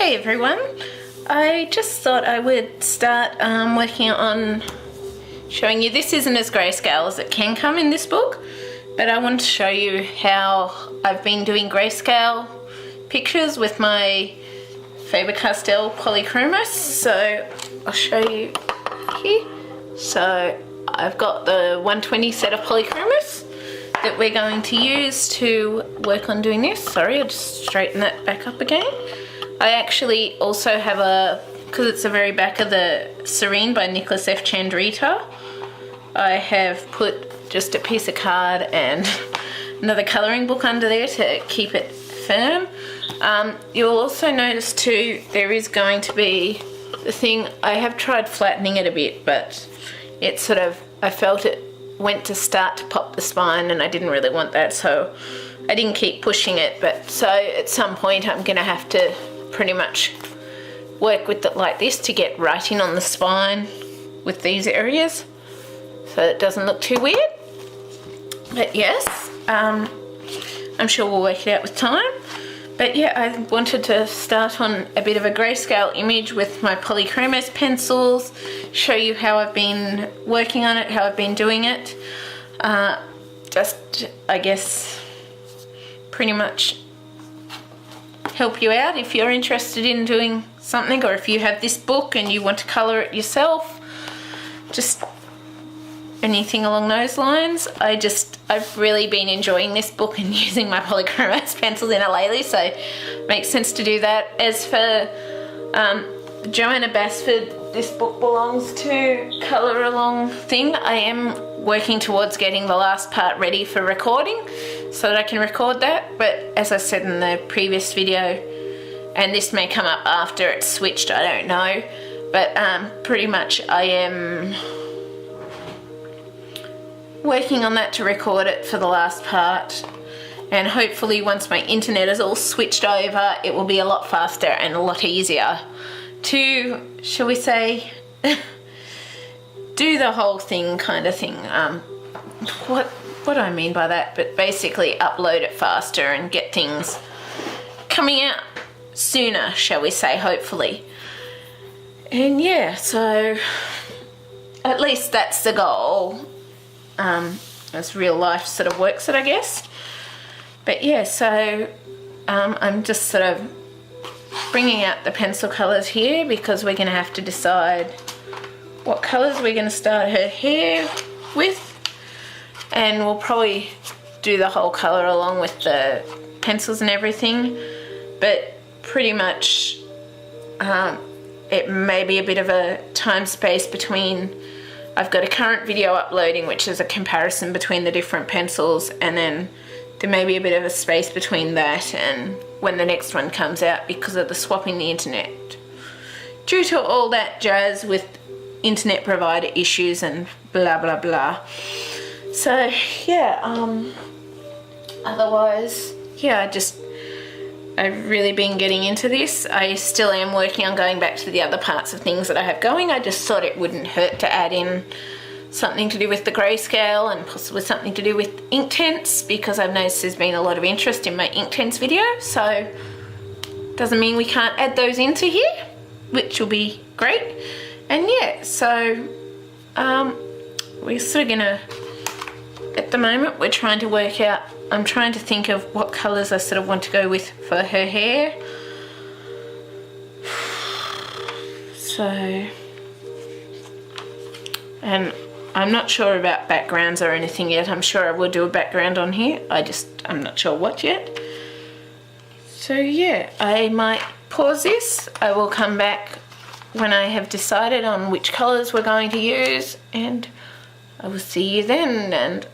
Hey everyone, I just thought I would start working on showing you. This isn't as grayscale as it can come in this book, but I want to show you how I've been doing grayscale pictures with my Fabercastell Polychromos. So I'll show you here. So I've got the 120 set of Polychromos that we're going to use to work on doing this. Sorry, I'll just straighten that back up again. I actually also have because it's the very back of the Serene by Nicholas F. Chandrawienata, I have put just a piece of card and another colouring book under there to keep it firm. You'll also notice too, there is going to be the thing, I have tried flattening it a bit, but it sort of, I felt it went to start to pop the spine and I didn't really want that, so I didn't keep pushing it. But so at some point I'm going to have to pretty much work with it like this to get right in on the spine with these areas so it doesn't look too weird. But yes, I'm sure we'll work it out with time. But yeah, I wanted to start on a bit of a grayscale image with my Polychromos pencils, show you how I've been working on it, how I've been doing it. Just, I guess, pretty much help you out if you're interested in doing something, or if you have this book and you want to colour it yourself, just anything along those lines. I've really been enjoying this book and using my Polychromos pencils in it lately, so it makes sense to do that. As for Joanna Basford, this book belongs to colour along thing. I am working towards getting the last part ready for recording so that I can record that, but as I said in the previous video, and this may come up after it's switched, I don't know, but pretty much I am working on that to record it for the last part, and hopefully once my internet is all switched over it will be a lot faster and a lot easier to, shall we say, do the whole thing kind of thing. What do I mean by that? But basically upload it faster and get things coming out sooner, shall we say, hopefully. And yeah, so at least that's the goal. As real life sort of works it, I guess. But yeah, so I'm just sort of bringing out the pencil colours here because we're going to have to decide what colours we're going to start her hair with, and we'll probably do the whole colour along with the pencils and everything, but pretty much it may be a bit of a time space between. I've got a current video uploading which is a comparison between the different pencils, and then there may be a bit of a space between that and when the next one comes out because of the swapping the internet. Due to all that jazz with internet provider issues and blah blah blah. So yeah, otherwise, yeah, I've really been getting into this. I still am working on going back to the other parts of things that I have going. I just thought it wouldn't hurt to add in something to do with the grayscale and possibly something to do with Inktense, because I've noticed there's been a lot of interest in my Inktense video, so doesn't mean we can't add those into here, which will be great. And yeah, so we're sort of gonna, at the moment we're trying to work out, I'm trying to think of what colours I sort of want to go with for her hair. So, and I'm not sure about backgrounds or anything yet. I'm sure I will do a background on here. I'm not sure what yet. So yeah, I might pause this. I will come back when I have decided on which colours we're going to use, and I will see you then. And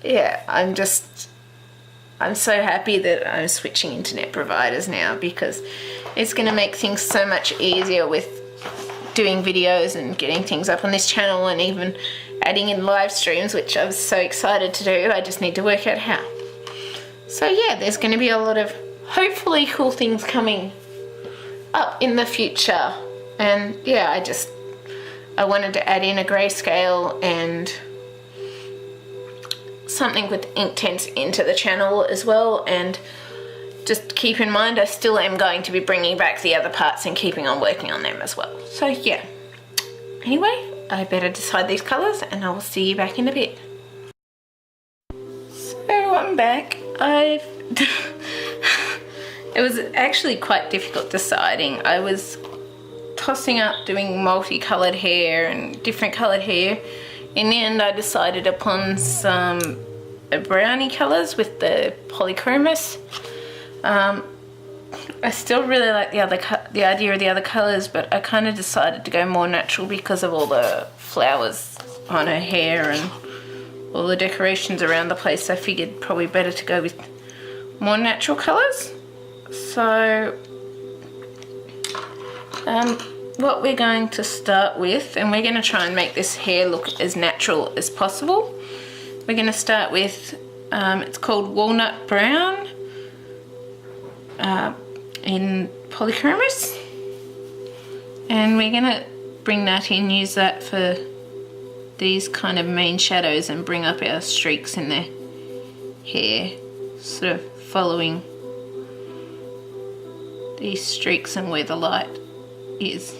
yeah, I'm so happy that I'm switching internet providers now, because it's going to make things so much easier with doing videos and getting things up on this channel, and even adding in live streams, which I was so excited to do. I just need to work out how. So yeah, there's going to be a lot of hopefully cool things coming up in the future. And yeah, I wanted to add in a grayscale and something with Inktense into the channel as well, and just keep in mind I still am going to be bringing back the other parts and keeping on working on them as well. So yeah, anyway, I better decide these colours and I will see you back in a bit. So I'm back. It was actually quite difficult deciding. I was tossing up doing multicoloured hair and different coloured hair. In the end I decided upon some brownie colours with the Polychromos. I still really like the idea of the other colours, but I kind of decided to go more natural because of all the flowers on her hair and all the decorations around the place. I figured probably better to go with more natural colours. So what we're going to start with, and we're going to try and make this hair look as natural as possible. We're going to start with, it's called Walnut Brown in Polychromos, and we're going to bring that in, use that for these kind of main shadows and bring up our streaks in the hair, sort of following these streaks and where the light is.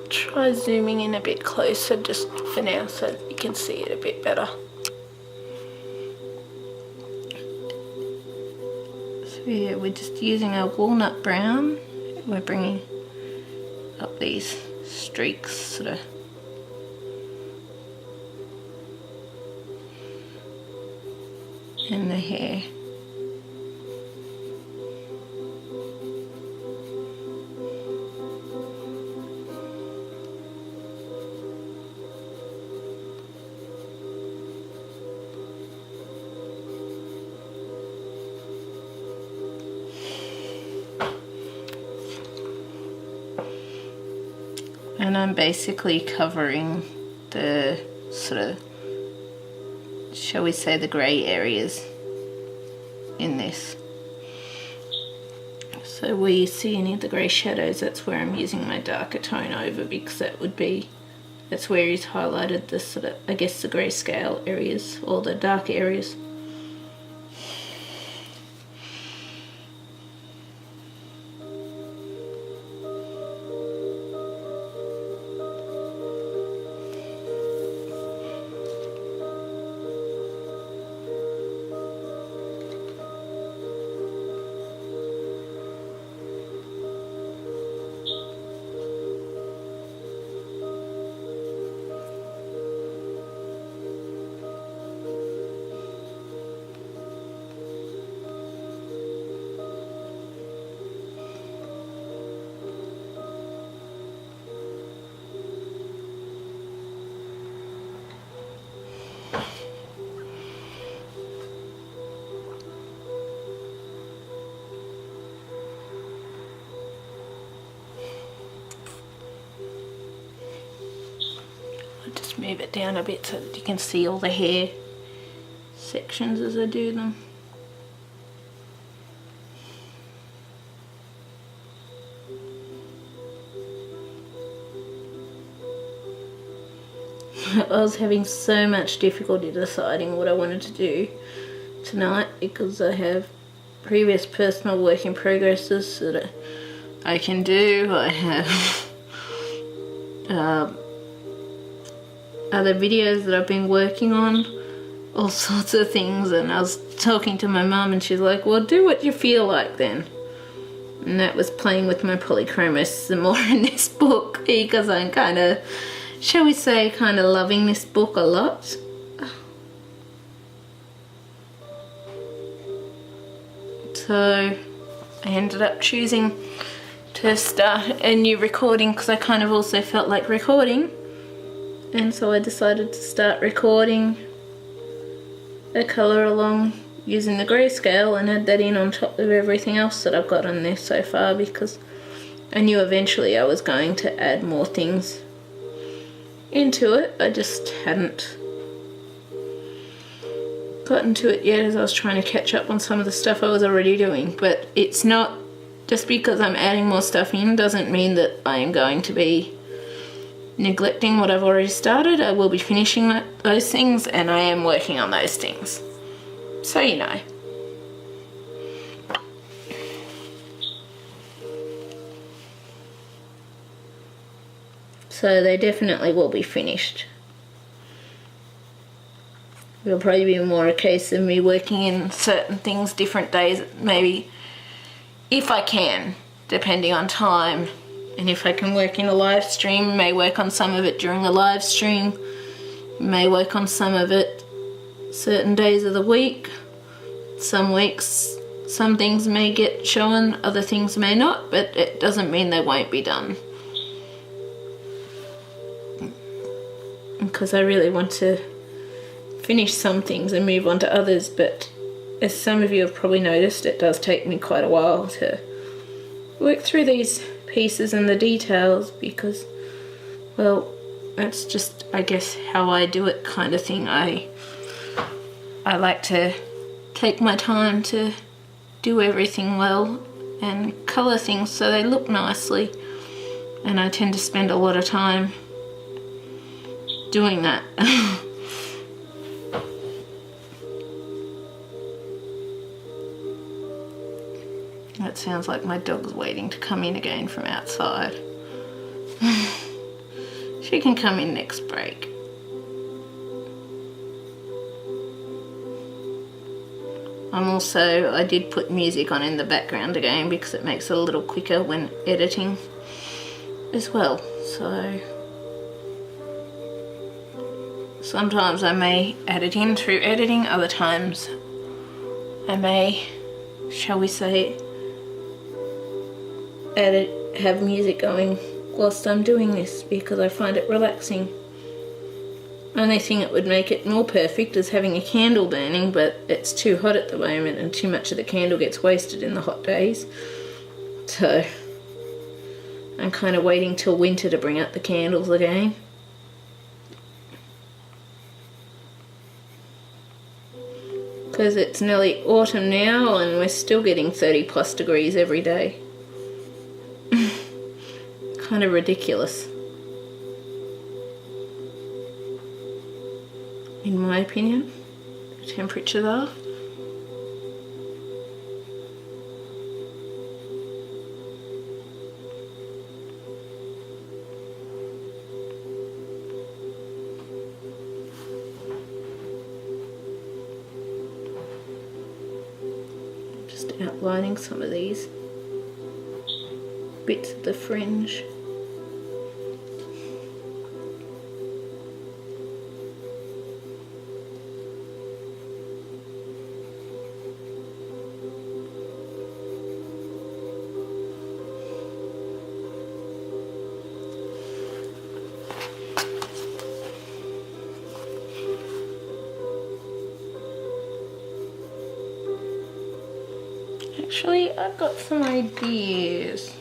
Try zooming in a bit closer just for now so that you can see it a bit better. So yeah, we're just using our Walnut Brown. We're bringing up these streaks sort of in the hair. And I'm basically covering the sort of, shall we say, the grey areas in this. So where you see any of the grey shadows, that's where I'm using my darker tone over, because that's where he's highlighted the sort of, I guess, the Greyscale areas, or the dark areas. Just move it down a bit so that you can see all the hair sections as I do them. I was having so much difficulty deciding what I wanted to do tonight because I have previous personal work in progresses that I can do. I have other videos that I've been working on, all sorts of things, and I was talking to my mum and she's like, well, do what you feel like then. And that was playing with my Polychromos some more in this book because I'm kind of, shall we say, kind of loving this book a lot. So I ended up choosing to start a new recording because I kind of also felt like recording. And so I decided to start recording a colour along using the Greyscale and add that in on top of everything else that I've got on there so far, because I knew eventually I was going to add more things into it. I just hadn't gotten to it yet, as I was trying to catch up on some of the stuff I was already doing, but it's not, just because I'm adding more stuff in doesn't mean that I am going to be neglecting what I've already started. I will be finishing those things, and I am working on those things, so you know. So they definitely will be finished. It'll probably be more a case of me working in certain things different days, maybe, if I can, depending on time. And if I can work in a live stream, may work on some of it during a live stream, may work on some of it certain days of the week. Some weeks, some things may get shown, other things may not, but it doesn't mean they won't be done. Because I really want to finish some things and move on to others, but as some of you have probably noticed, it does take me quite a while to work through these pieces and the details, because, well, that's just, I guess, how I do it kind of thing. I like to take my time to do everything well and colour things so they look nicely, and I tend to spend a lot of time doing that. That sounds like my dog's waiting to come in again from outside. She can come in next break. I did put music on in the background again because it makes it a little quicker when editing as well. So sometimes I may add it in through editing, other times I may, shall we say, have music going whilst I'm doing this, because I find it relaxing. Only thing that would make it more perfect is having a candle burning, but it's too hot at the moment and too much of the candle gets wasted in the hot days. So I'm kind of waiting till winter to bring out the candles again. Because it's nearly autumn now and we're still getting 30+ degrees every day. Kind of ridiculous, in my opinion, the temperatures are. Just outlining some of these bits of the fringe. Actually, I've got some ideas.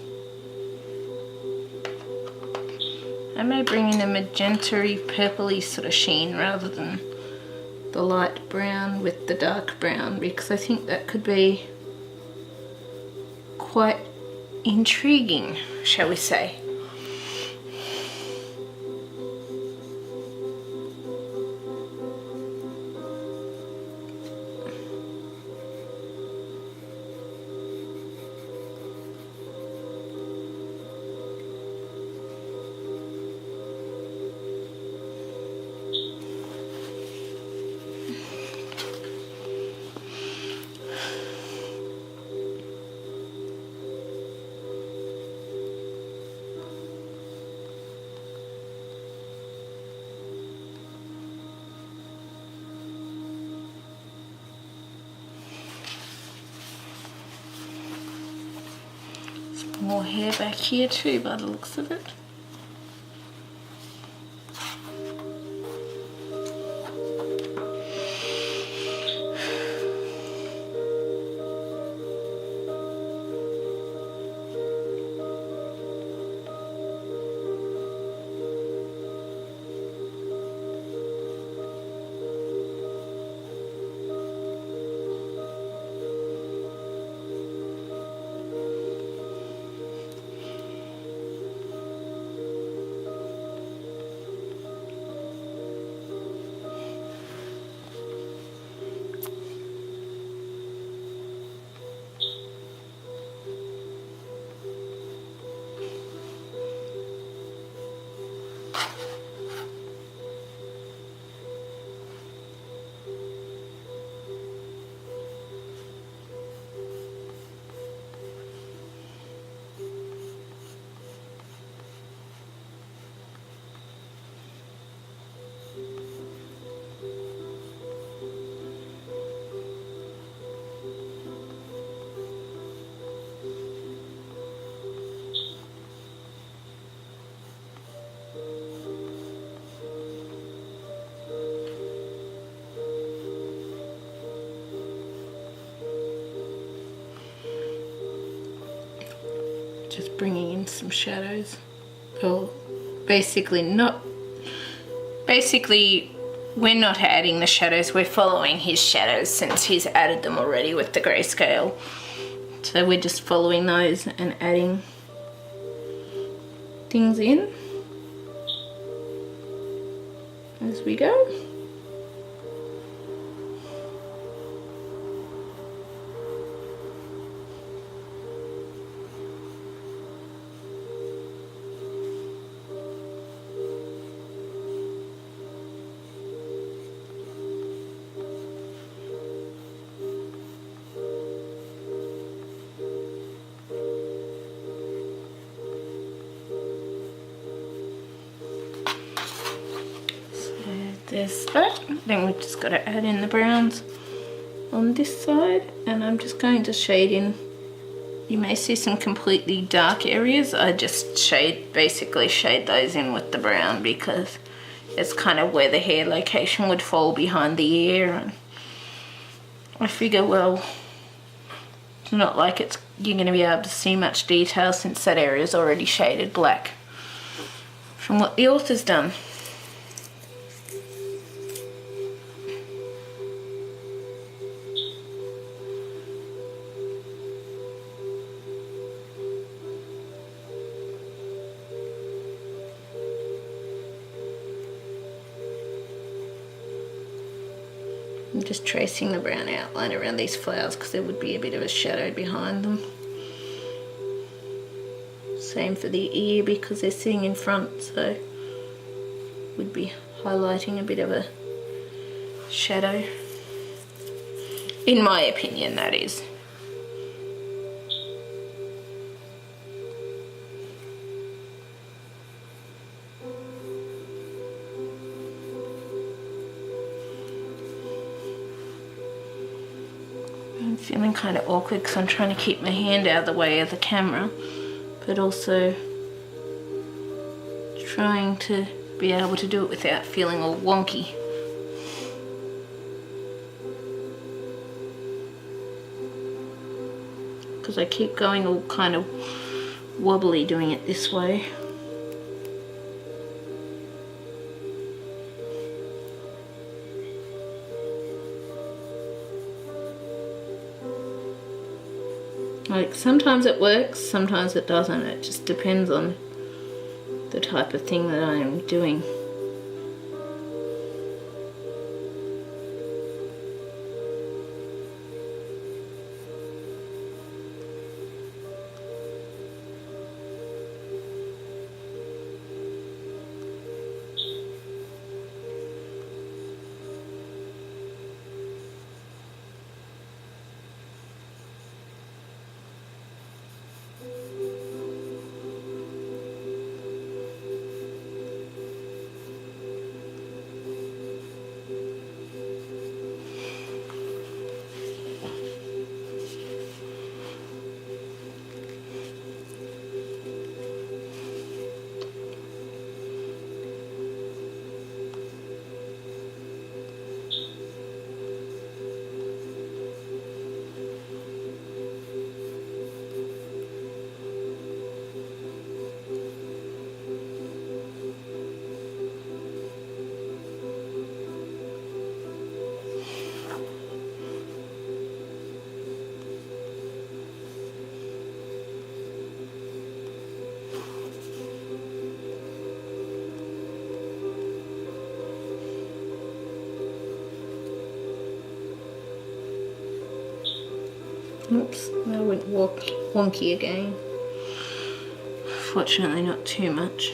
I may bring in a magenta-y, purpley sort of sheen rather than the light brown with the dark brown, because I think that could be quite intriguing, shall we say. More hair back here too by the looks of it. just bringing in some shadows. Well, basically we're not adding the shadows, we're following his shadows since he's added them already with the grayscale. So we're just following those and adding things in as we go. There's that. Then we've just got to add in the browns on this side, and I'm just going to shade in. You may see some completely dark areas. I just basically shade those in with the brown because it's kind of where the hair location would fall behind the ear, and I figure, well, it's not like you're going to be able to see much detail since that area is already shaded black from what the author's done. I'm just tracing the brown outline around these flowers because there would be a bit of a shadow behind them. Same for the ear because they're sitting in front, so would be highlighting a bit of a shadow. In my opinion, that is. I'm feeling kind of awkward because I'm trying to keep my hand out of the way of the camera, but also trying to be able to do it without feeling all wonky. Because I keep going all kind of wobbly doing it this way. Like, sometimes it works, sometimes it doesn't. It just depends on the type of thing that I am doing. Oops, I went wonky again. Fortunately not too much.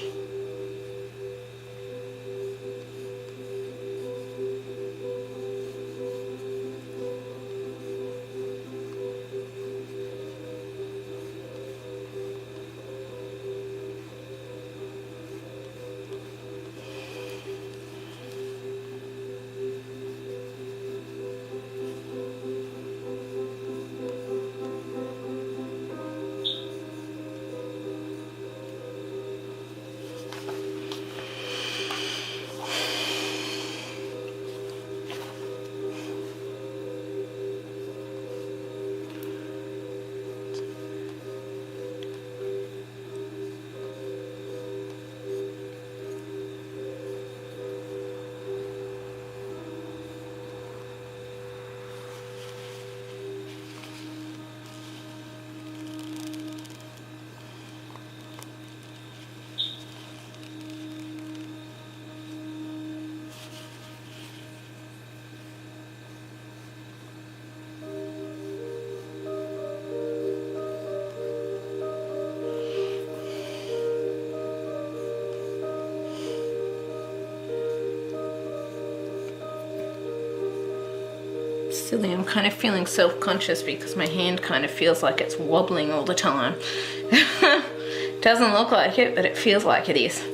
silly, I'm kind of feeling self-conscious because my hand kind of feels like it's wobbling all the time. Doesn't look like it, but it feels like it is.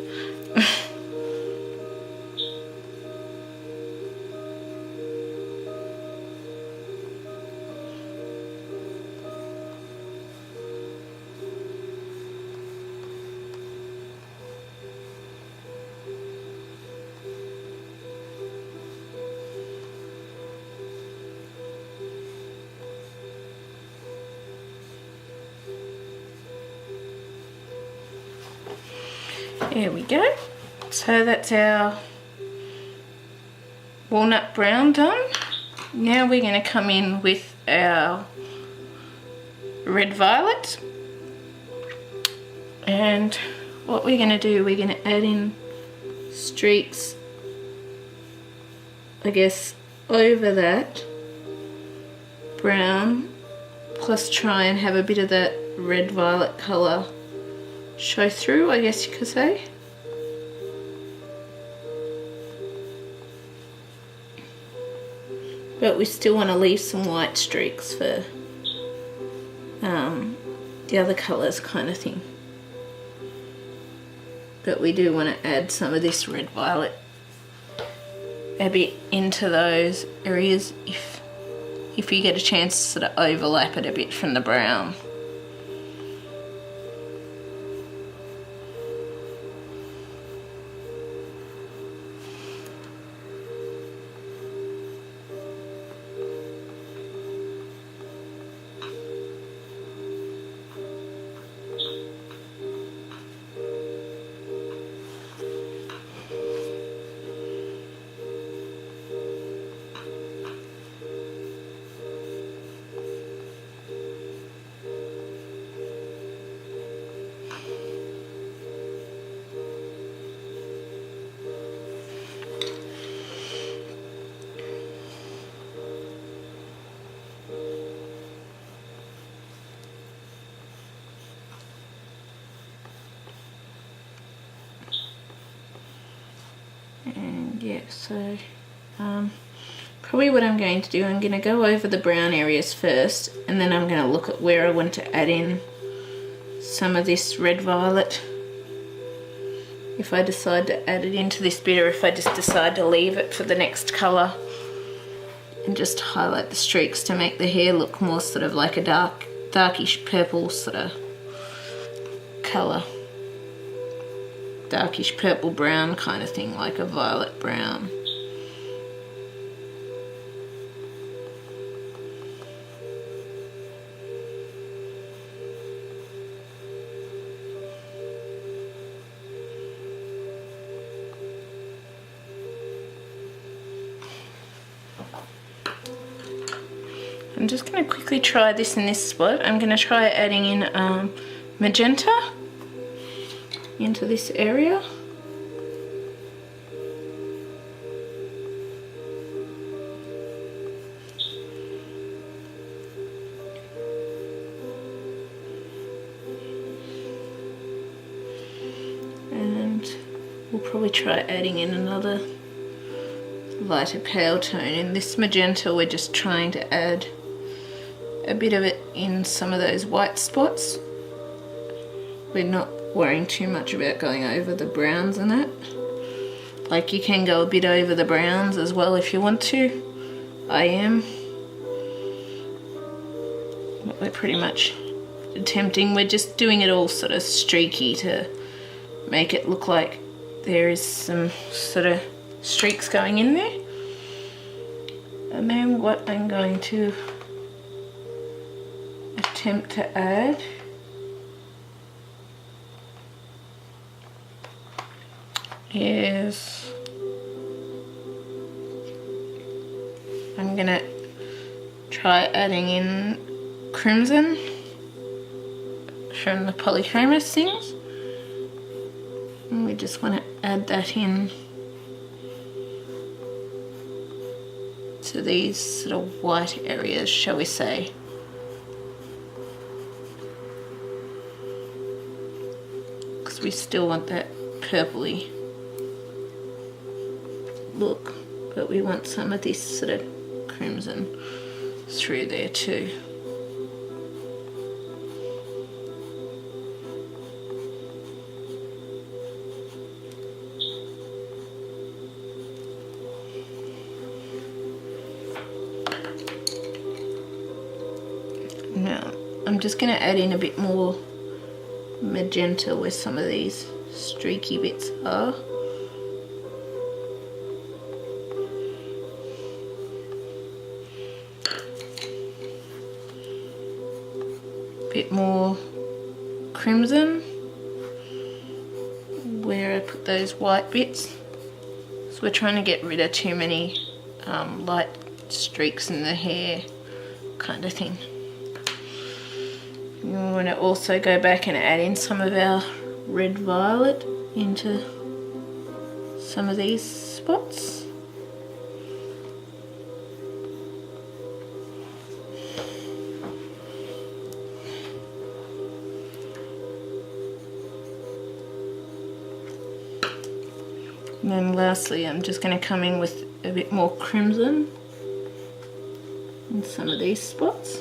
There we go. So that's our walnut brown done. Now we're going to come in with our red violet. And what we're going to do, we're going to add in streaks, I guess, over that brown, plus try and have a bit of that red violet colour show through, I guess you could say. But we still want to leave some white streaks for the other colours kind of thing. But we do want to add some of this red violet a bit into those areas if you get a chance to sort of overlap it a bit from the brown. And yeah, so probably what I'm going to do, I'm going to go over the brown areas first, and then I'm going to look at where I want to add in some of this red violet. If I decide to add it into this bit, or if I just decide to leave it for the next colour and just highlight the streaks to make the hair look more sort of like a darkish purple sort of colour. Darkish purple brown kind of thing, like a violet brown. I'm just going to quickly try this in this spot. I'm going to try adding in magenta into this area. And we'll probably try adding in another lighter pale tone. In this magenta, we're just trying to add a bit of it in some of those white spots. We're not worrying too much about going over the browns and that. Like, you can go a bit over the browns as well if you want to. I am. But we're pretty much attempting, we're just doing it all sort of streaky to make it look like there is some sort of streaks going in there. And then what I'm going to attempt to add is I'm gonna try adding in crimson from the Polychromos things, and we just want to add that in to these sort of white areas, shall we say. Because we still want that purpley look, but we want some of this sort of crimson. through there too. Now I'm just going to add in a bit more magenta where some of these streaky bits are. Bit more crimson where I put those white bits. So we're trying to get rid of too many light streaks in the hair kind of thing. We want to also go back and add in some of our red violet into some of these spots. And then lastly, I'm just going to come in with a bit more crimson in some of these spots.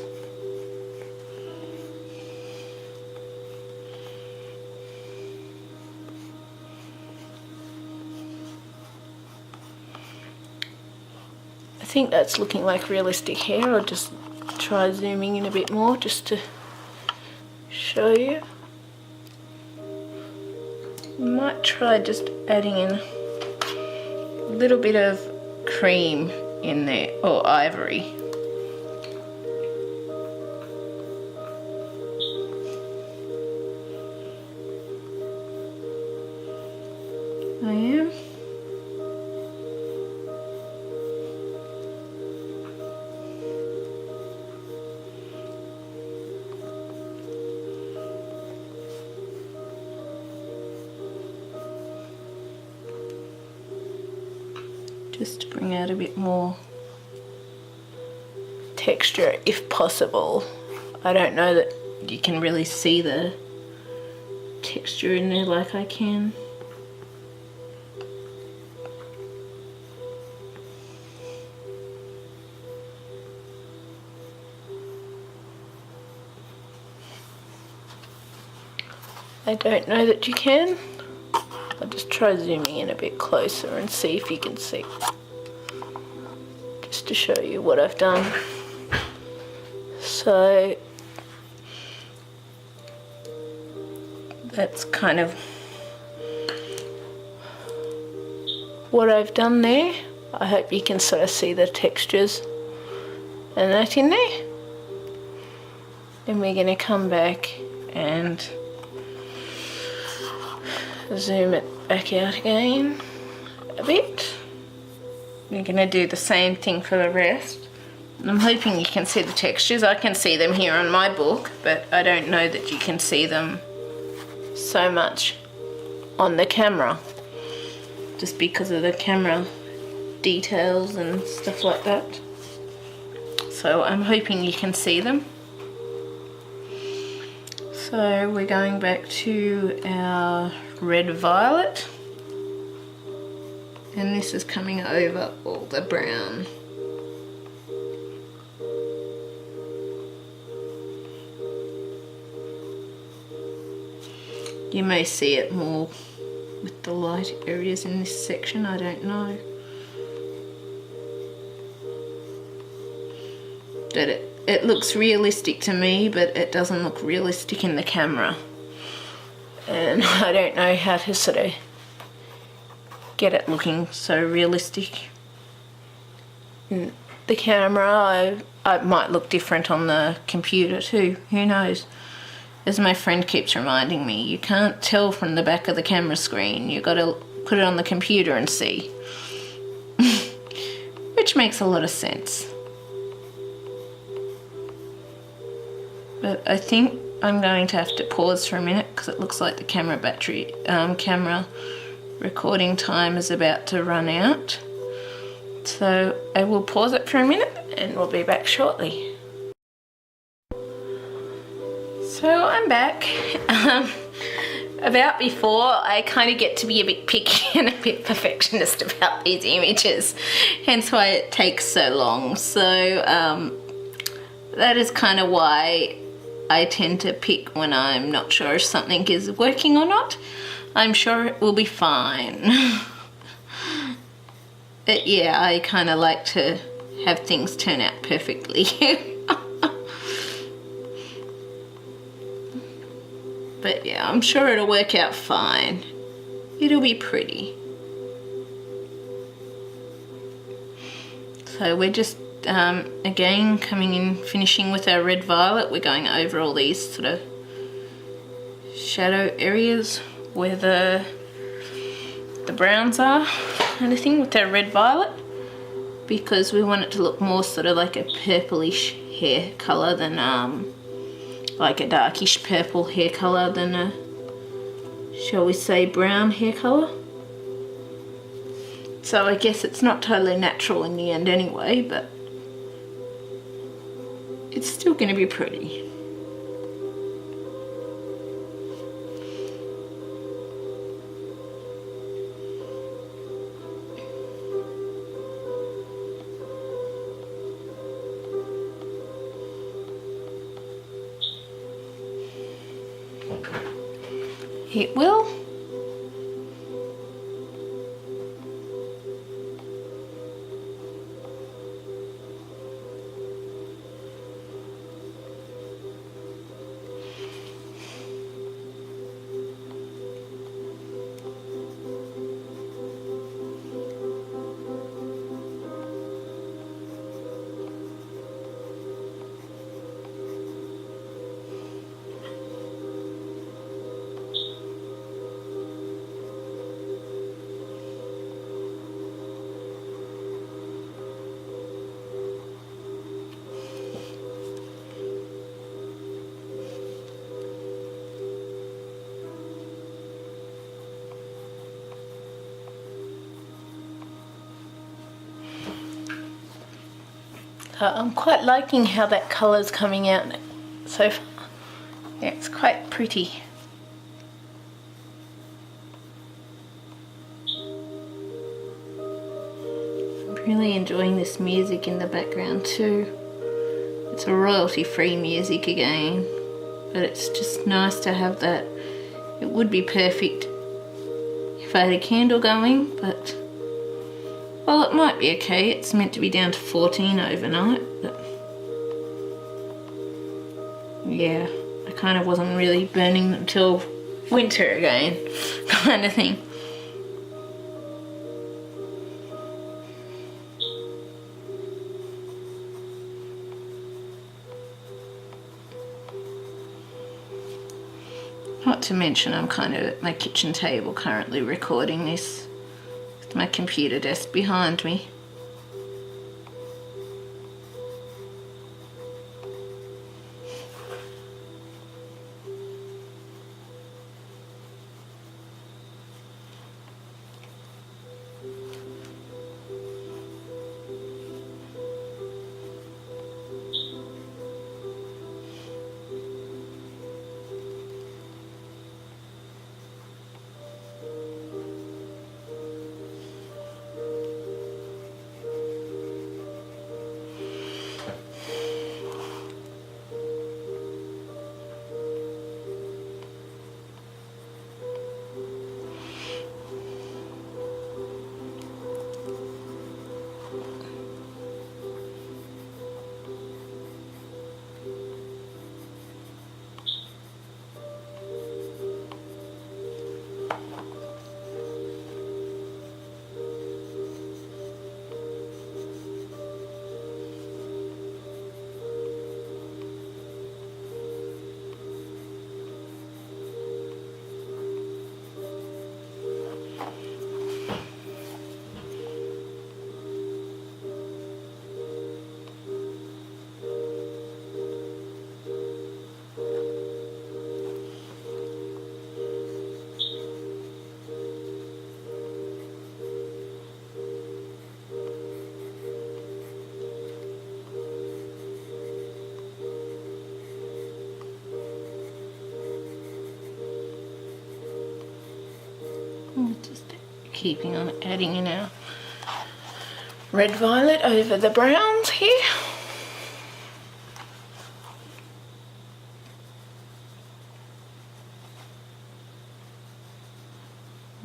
I think that's looking like realistic hair. I'll just try zooming in a bit more just to show you. Might try just adding in a little bit of cream in there, or ivory. I am. Just to bring out a bit more texture if possible. I don't know that you can really see the texture in there like I can. I don't know that you can. I'll just try zooming in a bit closer and see if you can see. Just to show you what I've done. So that's kind of what I've done there. I hope you can sort of see the textures and that in there. Then we're going to come back and zoom it back out again a bit. We're going to do the same thing for the rest. I'm hoping you can see the textures. I can see them here on my book, but I don't know that you can see them so much on the camera, just because of the camera details and stuff like that. So I'm hoping you can see them. So we're going back to our red violet, and this is coming over all the brown. You may see it more with the light areas in this section, I don't know. But it looks realistic to me, but it doesn't look realistic in the camera. And I don't know how to sort of get it looking so realistic in the camera. I might look different on the computer too, who knows. As my friend keeps reminding me, you can't tell from the back of the camera screen. You've got to put it on the computer and see. Which makes a lot of sense. But I think I'm going to have to pause for a minute because it looks like the camera recording time is about to run out. So I will pause it for a minute and we'll be back shortly. So I'm back. About before, I kind of get to be a bit picky and a bit perfectionist about these images, hence why it takes so long. So that is kind of why I tend to pick when I'm not sure if something is working or not. I'm sure it will be fine. But yeah, I kind of like to have things turn out perfectly. But yeah, I'm sure it'll work out fine. It'll be pretty. So we're just again coming in, finishing with our red violet. We're going over all these sort of shadow areas where the browns are, kind of thing, with our red violet, because we want it to look more sort of like a purplish hair colour than like a darkish purple hair colour than a, shall we say, brown hair colour. So I guess it's not totally natural in the end anyway, but it's still going to be pretty. It will. I'm quite liking how that colour's coming out so far. Yeah, it's quite pretty. I'm really enjoying this music in the background too. It's a royalty-free music again, but it's just nice to have that. It would be perfect if I had a candle going, but well, it might be okay. It's meant to be down to 14 overnight, but yeah, I kind of wasn't really burning them till winter again, kind of thing. Not to mention I'm kind of at my kitchen table currently recording this. My computer desk behind me. Just keeping on adding in our red violet over the browns here.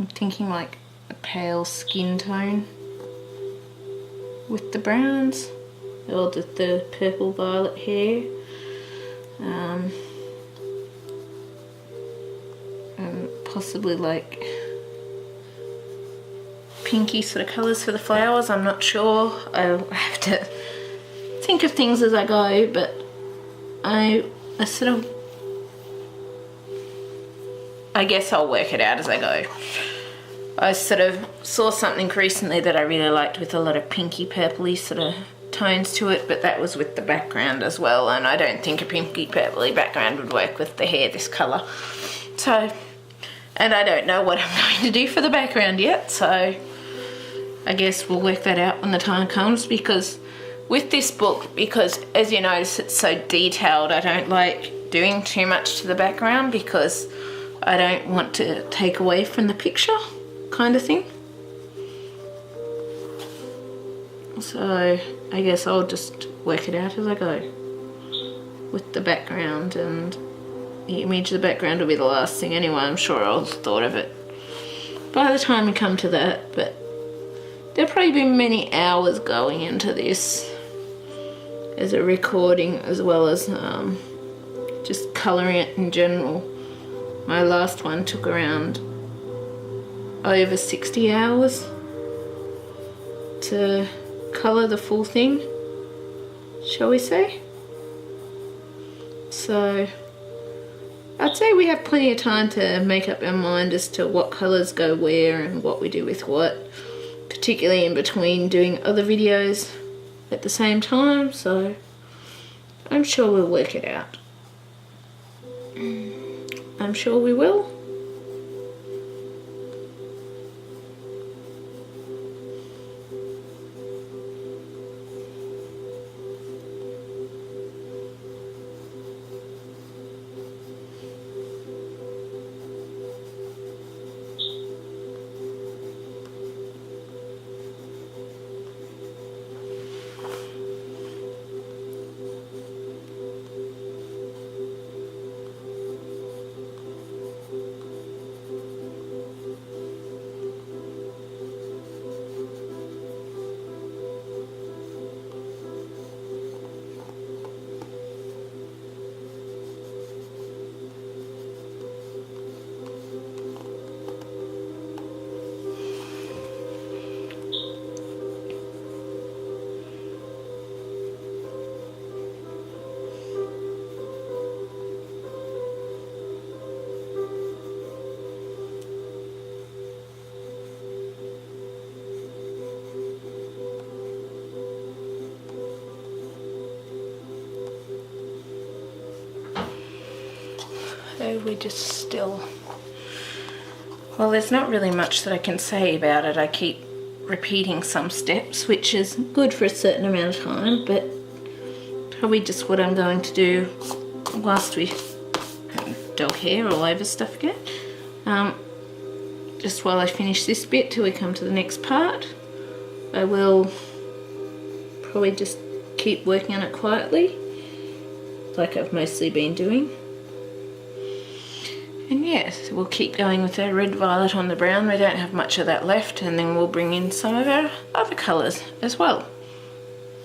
I'm thinking like a pale skin tone with the browns, or the purple violet hair. And possibly like pinky sort of colours for the flowers. I'm not sure. I have to think of things as I go, but I guess I'll work it out as I go. I sort of saw something recently that I really liked with a lot of pinky purpley sort of tones to it, but that was with the background as well, and I don't think a pinky purpley background would work with the hair this colour. So, and I don't know what I'm going to do for the background yet, so I guess we'll work that out when the time comes, because with this book, because as you notice it's so detailed, I don't like doing too much to the background because I don't want to take away from the picture kind of thing. So I guess I'll just work it out as I go with the background, and the image of the background will be the last thing anyway. I'm sure I'll have thought of it by the time we come to that, but there'll probably be many hours going into this as a recording, as well as just colouring it in general. My last one took around over 60 hours to colour the full thing, shall we say. So I'd say we have plenty of time to make up our mind as to what colours go where and what we do with what, particularly in between doing other videos at the same time, so I'm sure we'll work it out. I'm sure we will. We just still, well, there's not really much that I can say about it. I keep repeating some steps, which is good for a certain amount of time, but probably just what I'm going to do whilst we dog hair all over stuff again. Just while I finish this bit till we come to the next part, I will probably just keep working on it quietly, like I've mostly been doing. And yes, we'll keep going with our red violet on the brown. We don't have much of that left, and then we'll bring in some of our other colours as well.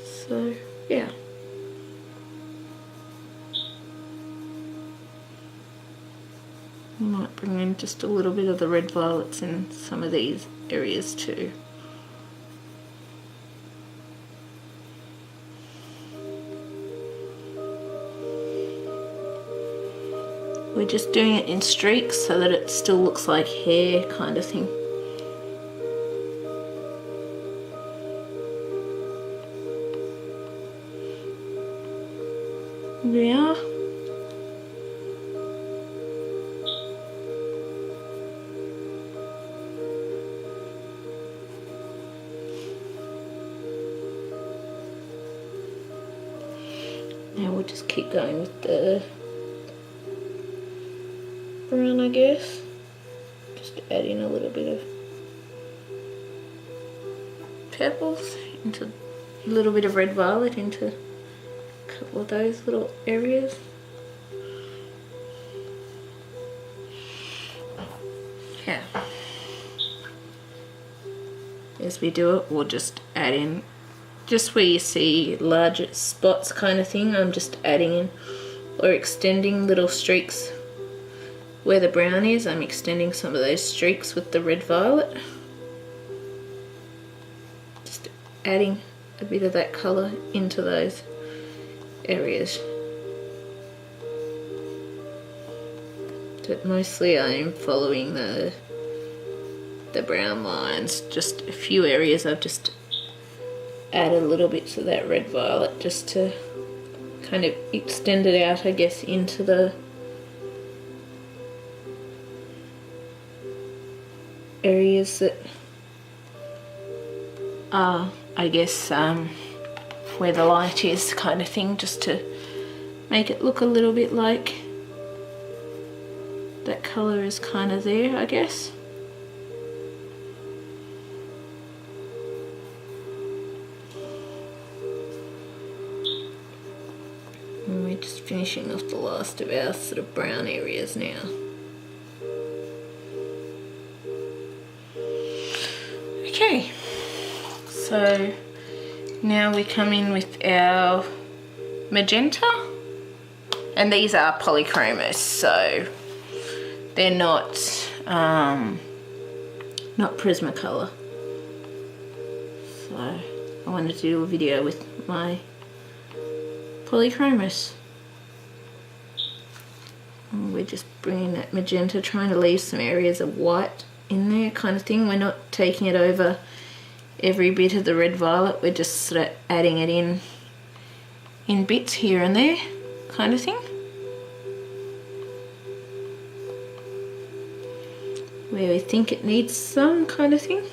So yeah. We might bring in just a little bit of the red violets in some of these areas too. We're just doing it in streaks so that it still looks like hair kind of thing. Here we are. Now we'll just keep going with the brown, I guess. Just add in a little bit of purples, into a little bit of red violet into a couple of those little areas. Yeah. as we do it, or just add in just where you see larger spots kind of thing. I'm just adding in or extending little streaks where the brown is. I'm extending some of those streaks with the red violet, just adding a bit of that colour into those areas. But mostly I'm following the brown lines. Just a few areas I've just added little bits of that red violet just to kind of extend it out, I guess, into the areas that are, I guess, where the light is kind of thing, just to make it look a little bit like that colour is kind of there, I guess. And we're just finishing off the last of our sort of brown areas now. Okay, so now we come in with our magenta, and these are Polychromos, so they're not Prismacolor. So I wanted to do a video with my Polychromos. And we're just bringing that magenta, trying to leave some areas of white in there kind of thing. We're not taking it over every bit of the red violet, we're just sort of adding it in bits here and there kind of thing, where we think it needs some kind of thing.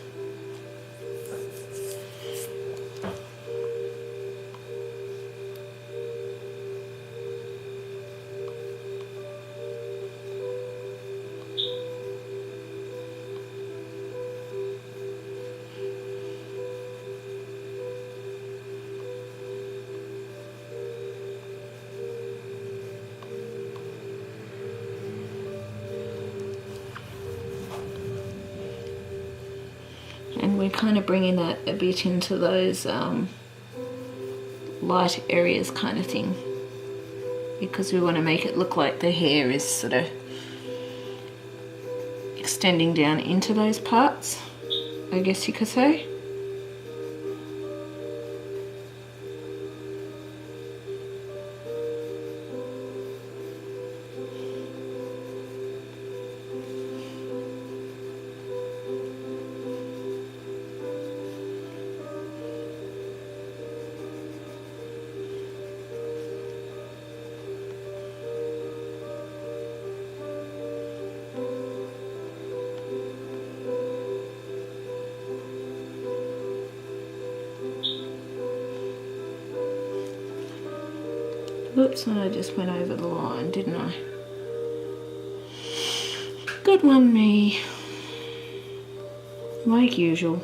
And we're kind of bringing that a bit into those light areas kind of thing, because we want to make it look like the hair is sort of extending down into those parts, I guess you could say. Oops, I just went over the line, didn't I? Good one, me. Like usual.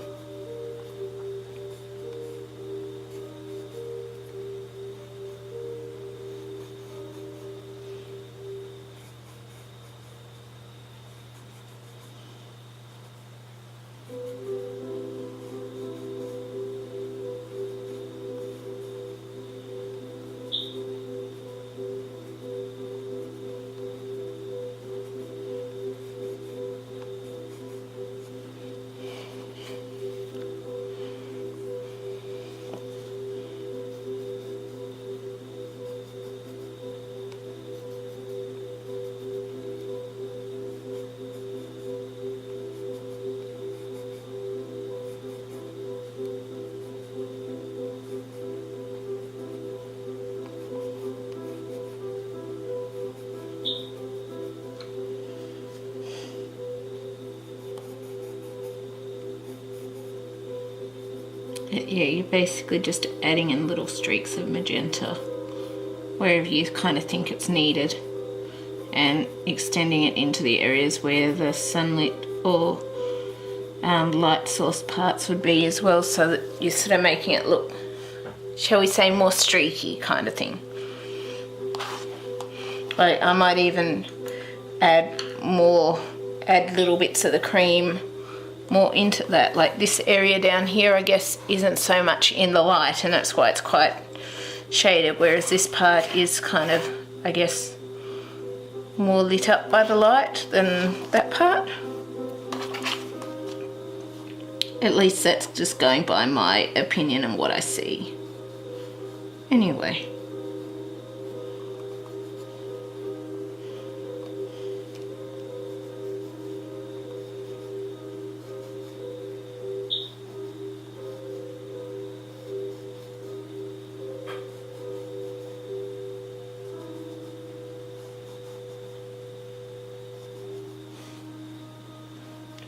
Yeah, you're basically just adding in little streaks of magenta wherever you kind of think it's needed, and extending it into the areas where the sunlit or light source parts would be as well, so that you're sort of making it look, shall we say, more streaky kind of thing. Like I might even add little bits of the cream more into that. Like this area down here, I guess, isn't so much in the light, and that's why it's quite shaded, whereas this part is kind of, I guess, more lit up by the light than that part. At least that's just going by my opinion and what I see. Anyway.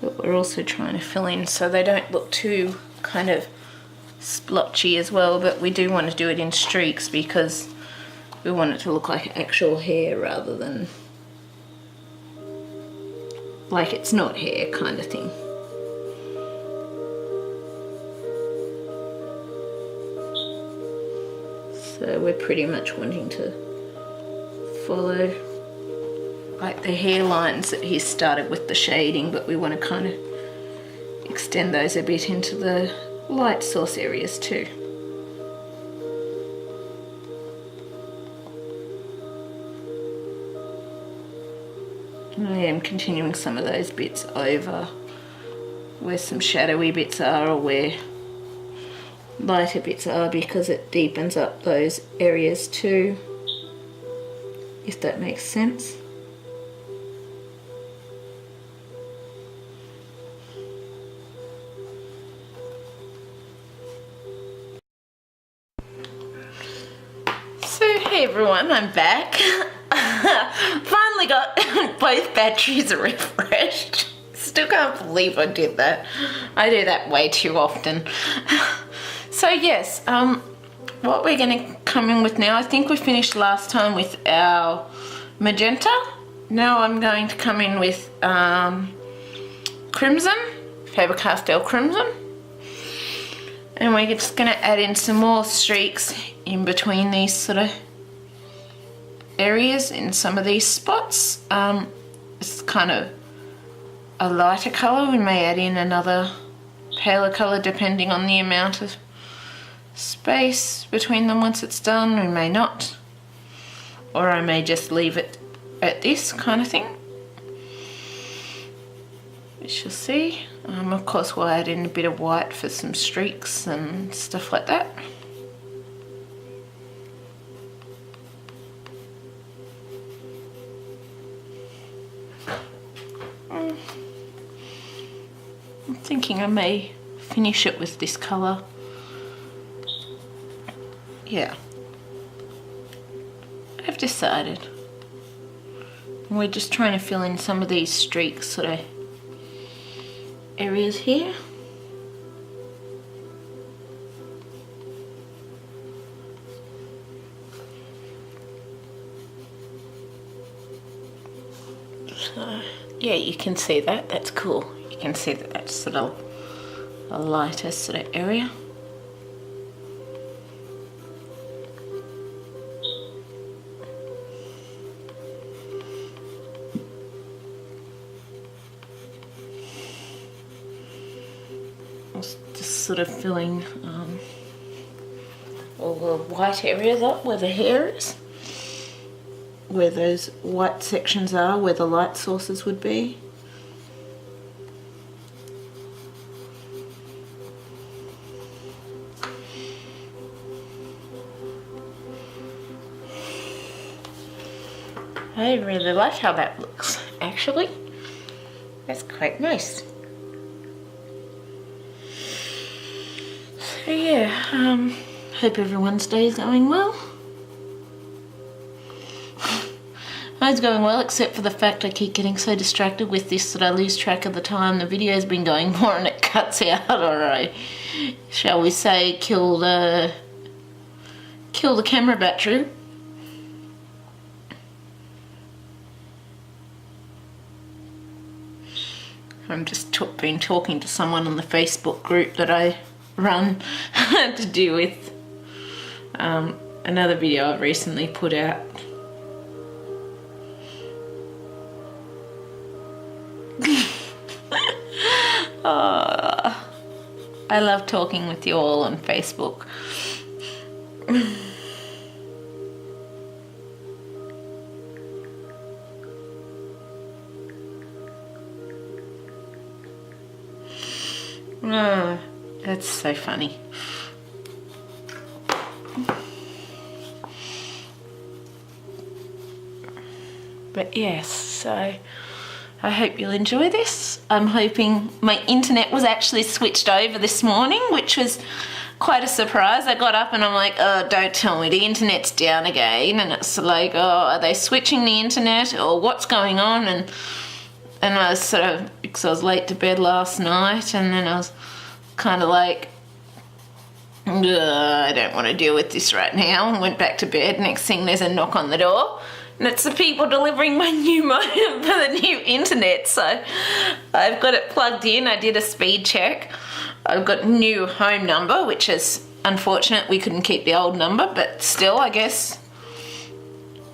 But we're also trying to fill in so they don't look too kind of splotchy as well, but we do want to do it in streaks because we want it to look like actual hair rather than like it's not hair kind of thing. So we're pretty much wanting to follow like the hairlines that he started with the shading, but we want to kind of extend those a bit into the light source areas too. And I am continuing some of those bits over where some shadowy bits are or where lighter bits are, because it deepens up those areas too, if that makes sense. Hey everyone, I'm back. Finally got both batteries refreshed. Still can't believe I did that. I do that way too often. So yes, what we're going to come in with now, I think we finished last time with our magenta. Now I'm going to come in with crimson, Fabercastell crimson. And we're just going to add in some more streaks in between these sort of areas in some of these spots. It's kind of a lighter colour. We may add in another paler colour depending on the amount of space between them once it's done. We may not. Or I may just leave it at this kind of thing. We shall see. Of course we'll add in a bit of white for some streaks and stuff like that. I'm thinking I may finish it with this colour. Yeah, I've decided. We're just trying to fill in some of these streaks sort of areas here. So yeah, you can see that, that's cool. You can see that that's sort of a lighter sort of area. Just sort of filling all the white areas up where the hair is, where those white sections are, where the light sources would be. I really like how that looks, actually. That's quite nice. So yeah, hope everyone's day is going well. Mine's going well, except for the fact I keep getting so distracted with this that I lose track of the time. The video's been going more and it cuts out, or I, shall we say, kill the camera battery. I'm just been talking to someone on the Facebook group that I run to do with another video I've recently put out. Oh, I love talking with you all on Facebook. Oh, that's so funny. But yes, so I hope you'll enjoy this. I'm hoping my internet was actually switched over this morning, which was quite a surprise. I got up and I'm like, oh, don't tell me the internet's down again. And it's like, oh, are they switching the internet or what's going on? And I was sort of, because I was late to bed last night, and then I was kind of like, I don't want to deal with this right now, and went back to bed. Next thing, there's a knock on the door, and it's the people delivering my new modem for the new internet. So I've got it plugged in. I did a speed check. I've got new home number, which is unfortunate. We couldn't keep the old number, but still, I guess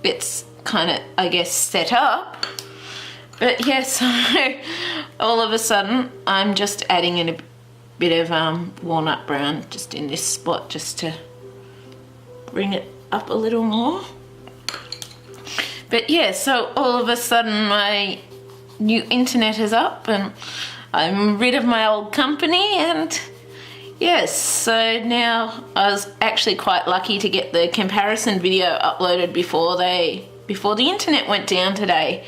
it's kind of, I guess, set up. But yeah, so all of a sudden, I'm just adding in a bit of walnut brown just in this spot, just to bring it up a little more. But yeah, so all of a sudden my new internet is up and I'm rid of my old company, and yes, so now I was actually quite lucky to get the comparison video uploaded before the internet went down today.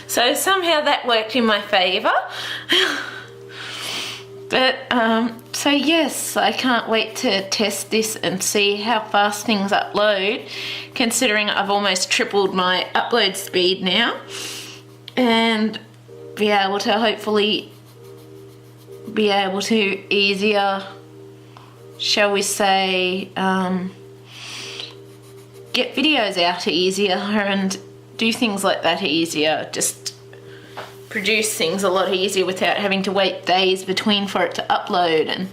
So somehow that worked in my favour. But so yes, I can't wait to test this and see how fast things upload, considering I've almost tripled my upload speed now, and be able to hopefully be able to easier, shall we say, get videos out easier and do things like that easier, just produce things a lot easier without having to wait days between for it to upload and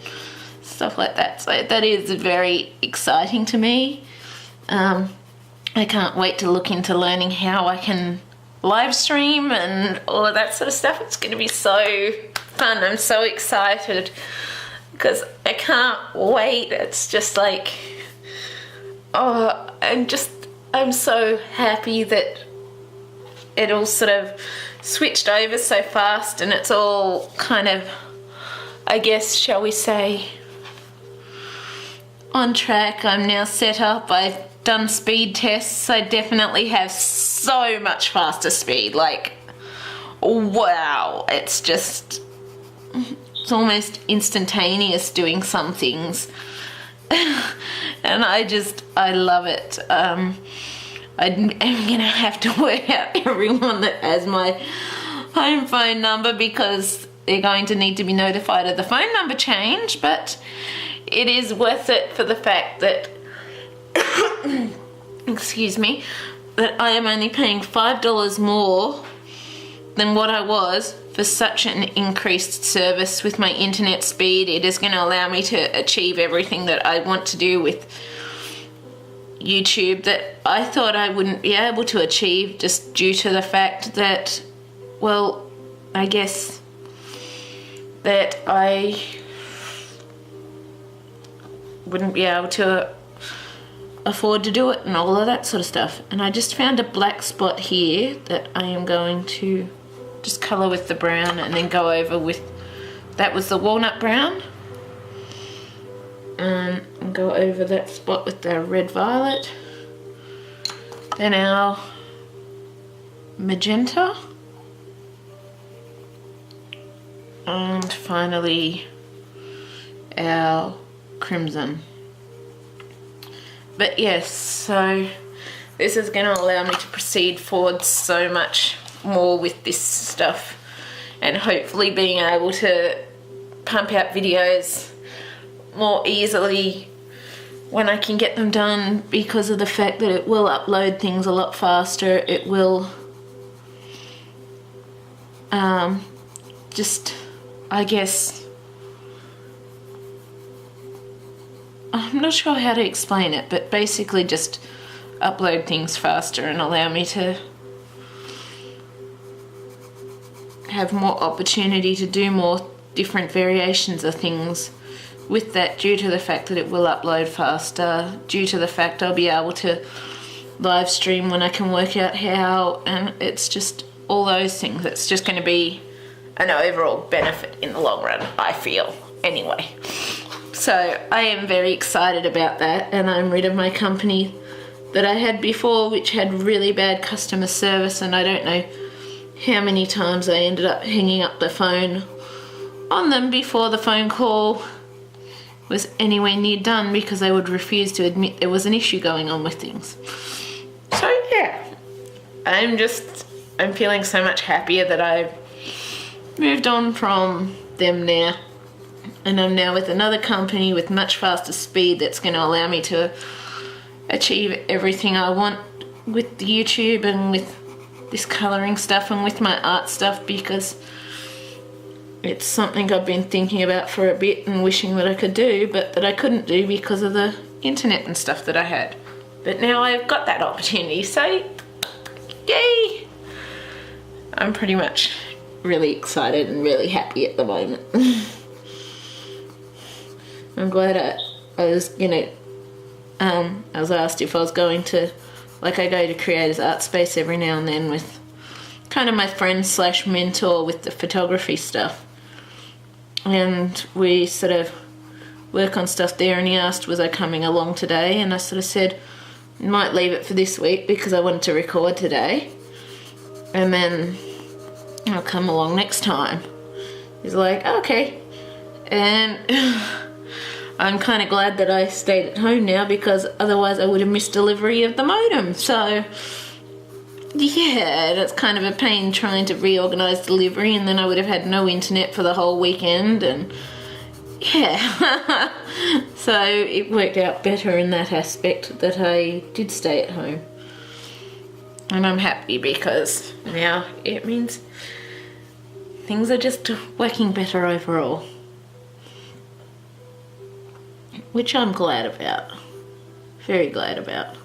stuff like that. So that is very exciting to me. I can't wait to look into learning how I can live stream and all of that sort of stuff. It's going to be so fun. I'm so excited because I can't wait. It's just like, oh, I'm so happy that it all sort of switched over so fast, and it's all kind of, I guess, shall we say, on track. I'm now set up. I've done speed tests. I definitely have so much faster speed. Like, wow, it's almost instantaneous doing some things. And I love it. I'm gonna have to work out everyone that has my home phone number, because they're going to need to be notified of the phone number change, but it is worth it for the fact that excuse me, that I am only paying $5 more than what I was for such an increased service with my internet speed. It is going to allow me to achieve everything that I want to do with YouTube that I thought I wouldn't be able to achieve, just due to the fact that, well, I guess that I wouldn't be able to afford to do it and all of that sort of stuff. And I just found a black spot here that I am going to just colour with the brown and then go over with, that was the walnut brown, and go over that spot with the red violet, then our magenta, and finally our crimson. But yes, so this is going to allow me to proceed forward so much more with this stuff, and hopefully being able to pump out videos more easily when I can get them done, because of the fact that it will upload things a lot faster. It will just, I guess, I'm not sure how to explain it, but basically just upload things faster and allow me to have more opportunity to do more different variations of things with that, due to the fact that it will upload faster, due to the fact I'll be able to live stream when I can work out how, and it's just all those things. It's just going to be an overall benefit in the long run, I feel, anyway. So I am very excited about that, and I'm rid of my company that I had before, which had really bad customer service, and I don't know how many times I ended up hanging up the phone on them before the phone call was anywhere near done, because they would refuse to admit there was an issue going on with things. So yeah, I'm feeling so much happier that I've moved on from them now, and I'm now with another company with much faster speed that's going to allow me to achieve everything I want with the YouTube and with this colouring stuff and with my art stuff, because it's something I've been thinking about for a bit and wishing that I could do, but that I couldn't do because of the internet and stuff that I had. But now I've got that opportunity, so yay! I'm pretty much really excited and really happy at the moment. I'm glad I was, you know, I was asked if I was going to, like, I go to Creators Art Space every now and then with kind of my friend slash mentor with the photography stuff, and we sort of work on stuff there, and he asked was I coming along today, and I sort of said I might leave it for this week because I wanted to record today and then I'll come along next time. He's like, okay. And I'm kind of glad that I stayed at home now, because otherwise I would have missed delivery of the modem. So yeah, that's kind of a pain trying to reorganise delivery, and then I would have had no internet for the whole weekend, and yeah. So it worked out better in that aspect that I did stay at home. And I'm happy because now it means things are just working better overall, which I'm glad about, very glad about.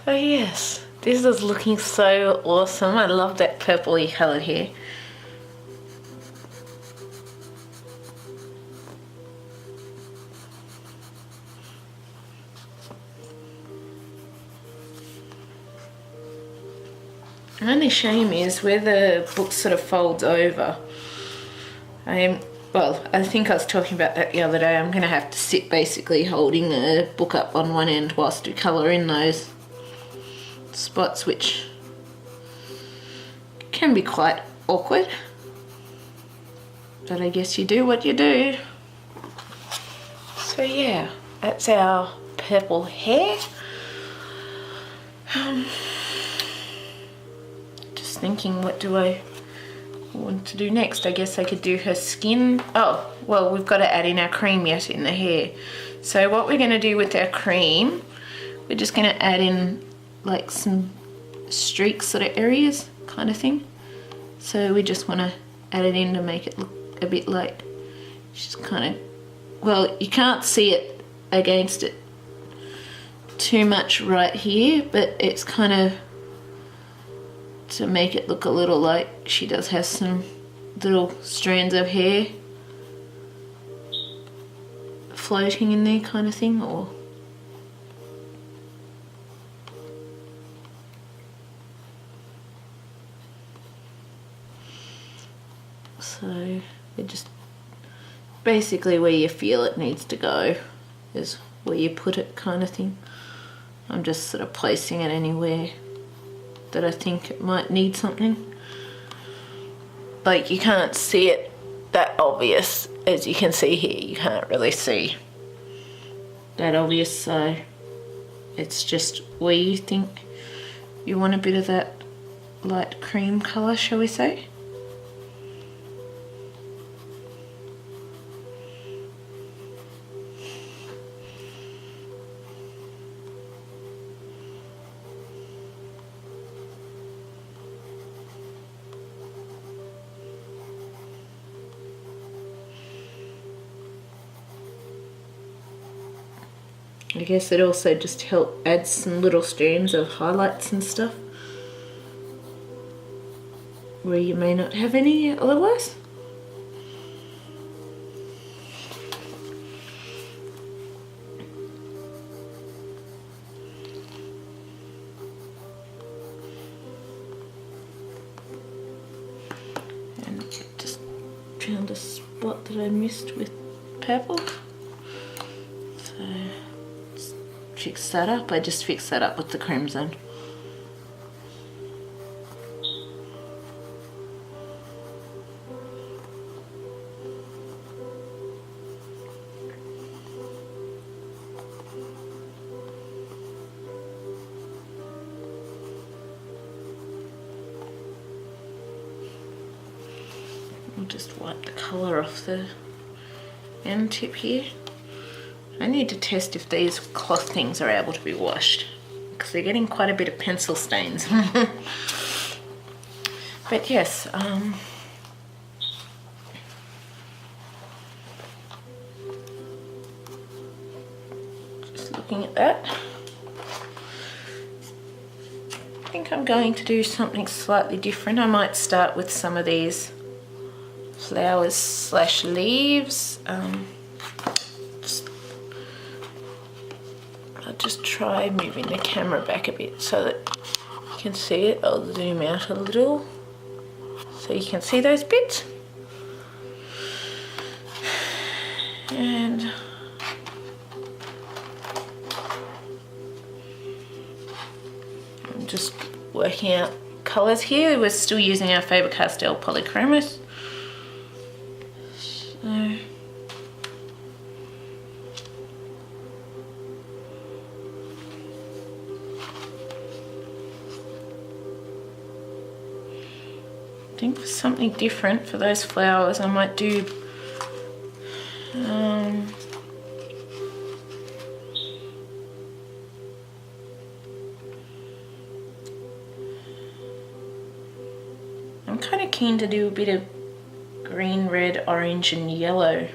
So yes, this is looking so awesome. I love that purpley coloured here. The only shame is where the book sort of folds over. I think I was talking about that the other day. I'm going to have to sit basically holding the book up on one end whilst I colour in those spots, which can be quite awkward. But I guess you do what you do. So yeah, that's our purple hair. Just thinking, what do I want to do next? I guess I could do her skin. Oh, well, we've got to add in our cream yet in the hair. So what we're going to do with our cream, we're just going to add in like some streak sort of areas kind of thing. So we just want to add it in to make it look a bit like she's kind of, well, you can't see it against it too much right here, but it's kind of to make it look a little like she does have some little strands of hair floating in there kind of thing, or so it just basically where you feel it needs to go is where you put it kind of thing. I'm just sort of placing it anywhere that I think it might need something. Like, you can't see it that obvious as you can see here. You can't really see that obvious, so it's just where you think you want a bit of that light cream colour, shall we say. I guess it also just helps add some little streams of highlights and stuff where you may not have any otherwise. And just found a spot that I missed with purple. So just fix that up. I just fixed that up with the crimson. I'll just wipe the colour off the end tip here. I need to test if these cloth things are able to be washed because they're getting quite a bit of pencil stains. But yes, just looking at that. I think I'm going to do something slightly different. I might start with some of these flowers slash leaves. I'll just try moving the camera back a bit so that you can see it. I'll zoom out a little so you can see those bits. And I'm just working out colours here. We're still using our Fabercastell Polychromos. So I think for something different for those flowers I might do I'm kind of keen to do a bit of green, red, orange and yellow.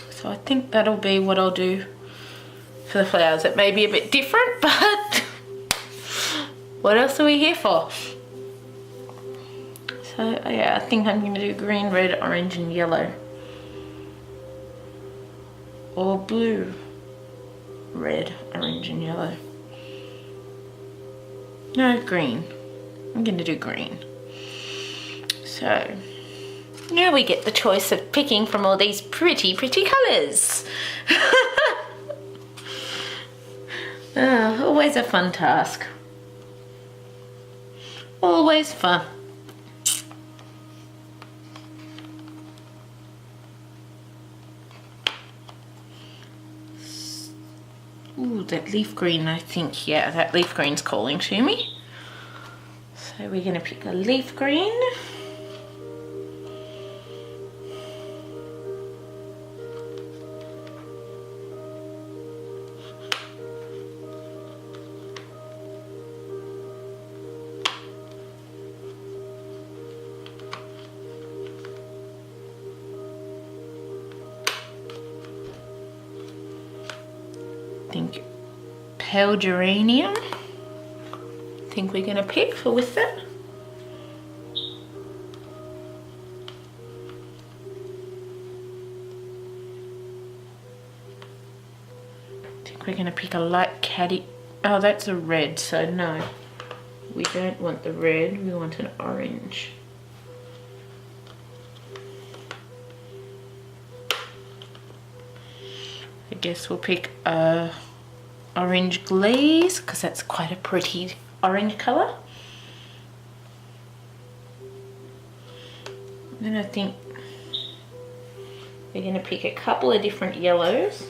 So I think that'll be what I'll do for the flowers. It may be a bit different, but what else are we here for? So yeah, I think I'm going to do green, red, orange and yellow. Or blue, red, orange and yellow. No, green. I'm going to do green. So now we get the choice of picking from all these pretty colours. Always a fun task. Always fun. Ooh, that leaf green, I think, yeah, that leaf green's calling to me. So we're going to pick a leaf green. I think pale geranium. I think we're going to pick for with that. I think we're going to pick a light caddy. Oh, that's a red, so no. We don't want the red, we want an orange. I guess we'll pick a orange glaze because that's quite a pretty orange colour. Then I think we're going to pick a couple of different yellows.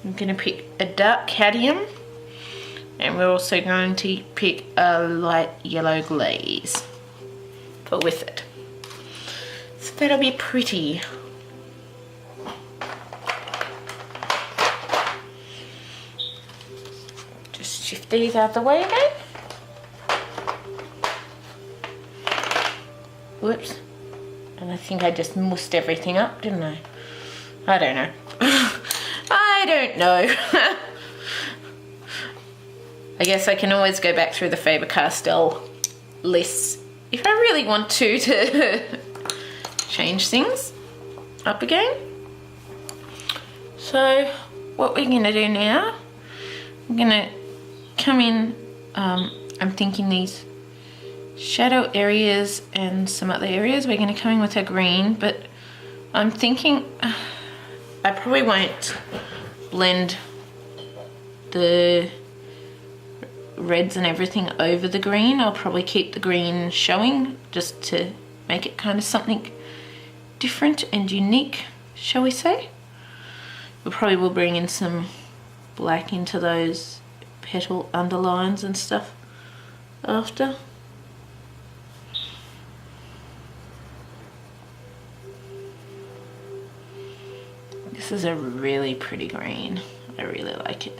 I'm going to pick a dark cadmium, and we're also going to pick a light yellow glaze for with it. So that'll be pretty. these out the way again. Whoops. And I think I just mussed everything up, didn't I? I don't know. I don't know. I guess I can always go back through the Faber-Castell lists if I really want to change things up again. So what we're going to do now, I'm going to come in, I'm thinking these shadow areas and some other areas, we're going to come in with a green, but I'm thinking I probably won't blend the reds and everything over the green. I'll probably keep the green showing just to make it kind of something different and unique, shall we say. We probably will bring in some black into those petal underlines and stuff after. This is a really pretty green. I really like it.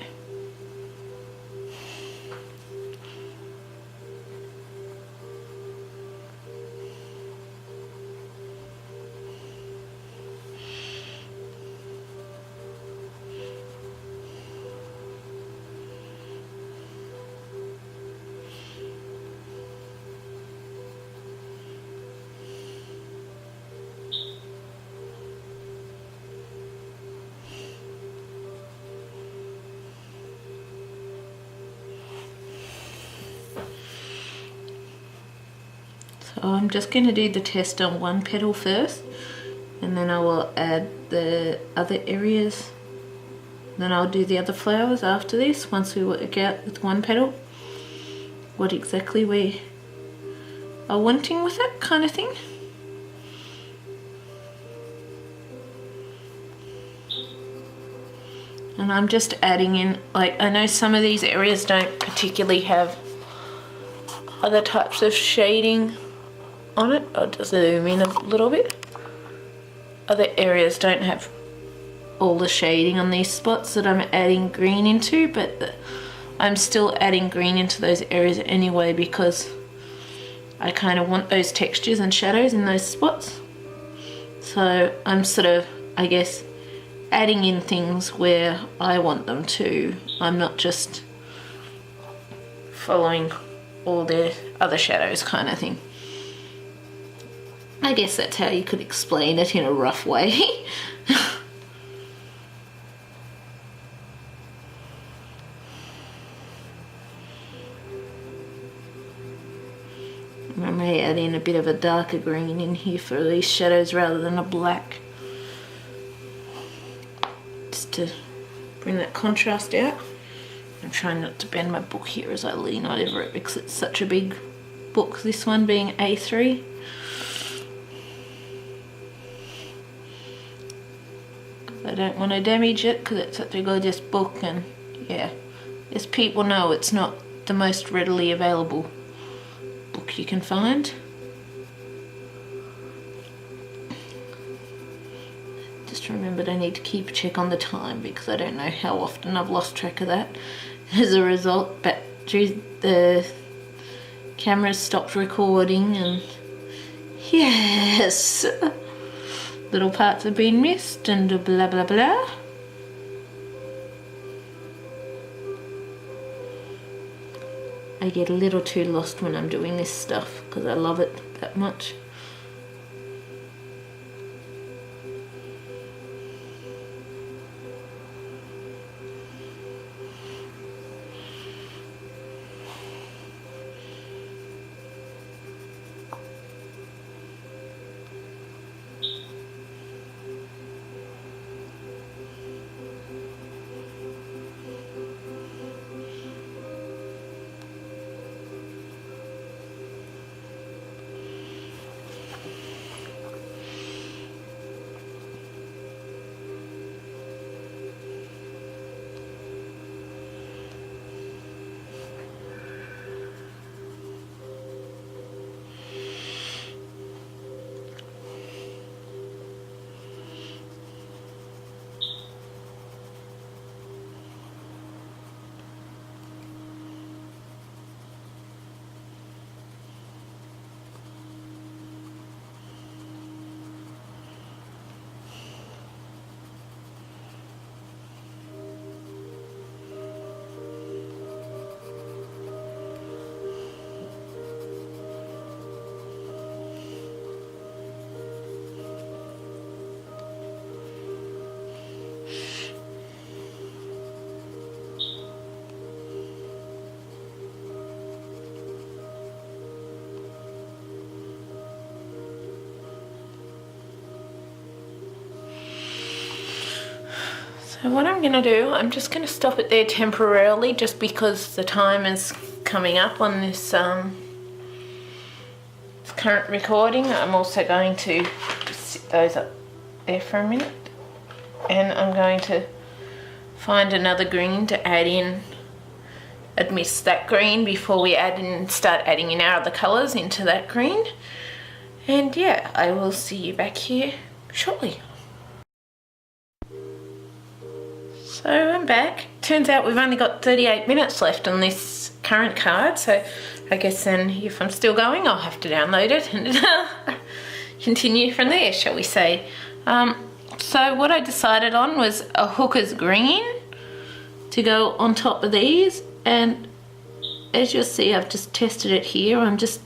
So I'm just going to do the test on one petal first, and then I will add the other areas. Then I'll do the other flowers after this, once we work out with one petal what exactly we are wanting with it, kind of thing. And I'm just adding in, like, I know some of these areas don't particularly have other types of shading on it. I'll just zoom in a little bit. Other areas don't have all the shading on these spots that I'm adding green into, but I'm still adding green into those areas anyway because I kind of want those textures and shadows in those spots. So I'm sort of, I guess, adding in things where I want them to. I'm not just following all the other shadows kind of thing. I guess that's how you could explain it in a rough way. I may add in a bit of a darker green in here for these shadows rather than a black, just to bring that contrast out. I'm trying not to bend my book here as I lean over it because it's such a big book, this one being A3. I don't want to damage it because it's such a gorgeous book, and yeah, as people know, it's not the most readily available book you can find. Just remembered I need to keep a check on the time because I don't know how often I've lost track of that. As a result, the camera stopped recording, and yes, little parts have been missed and blah blah blah. I get a little too lost when I'm doing this stuff because I love it that much. So what I'm going to do, I'm just going to stop it there temporarily just because the time is coming up on this current recording. I'm also going to sit those up there for a minute, and I'm going to find another green to add in amidst that green before we start adding in our other colours into that green. And yeah, I will see you back here shortly. So I'm back. Turns out we've only got 38 minutes left on this current card, so I guess then if I'm still going I'll have to download it and continue from there, shall we say. So what I decided on was a hooker's green to go on top of these, and as you'll see I've just tested it here. I'm just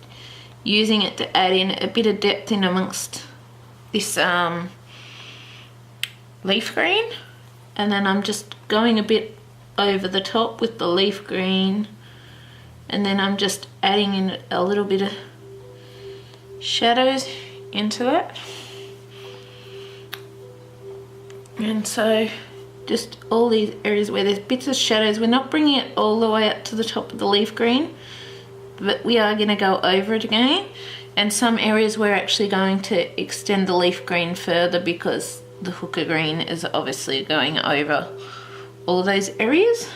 using it to add in a bit of depth in amongst this leaf green, and then I'm just going a bit over the top with the leaf green, and then I'm just adding in a little bit of shadows into that. And so just all these areas where there's bits of shadows, we're not bringing it all the way up to the top of the leaf green, but we are going to go over it again. And some areas we're actually going to extend the leaf green further because the hooker green is obviously going over all those areas.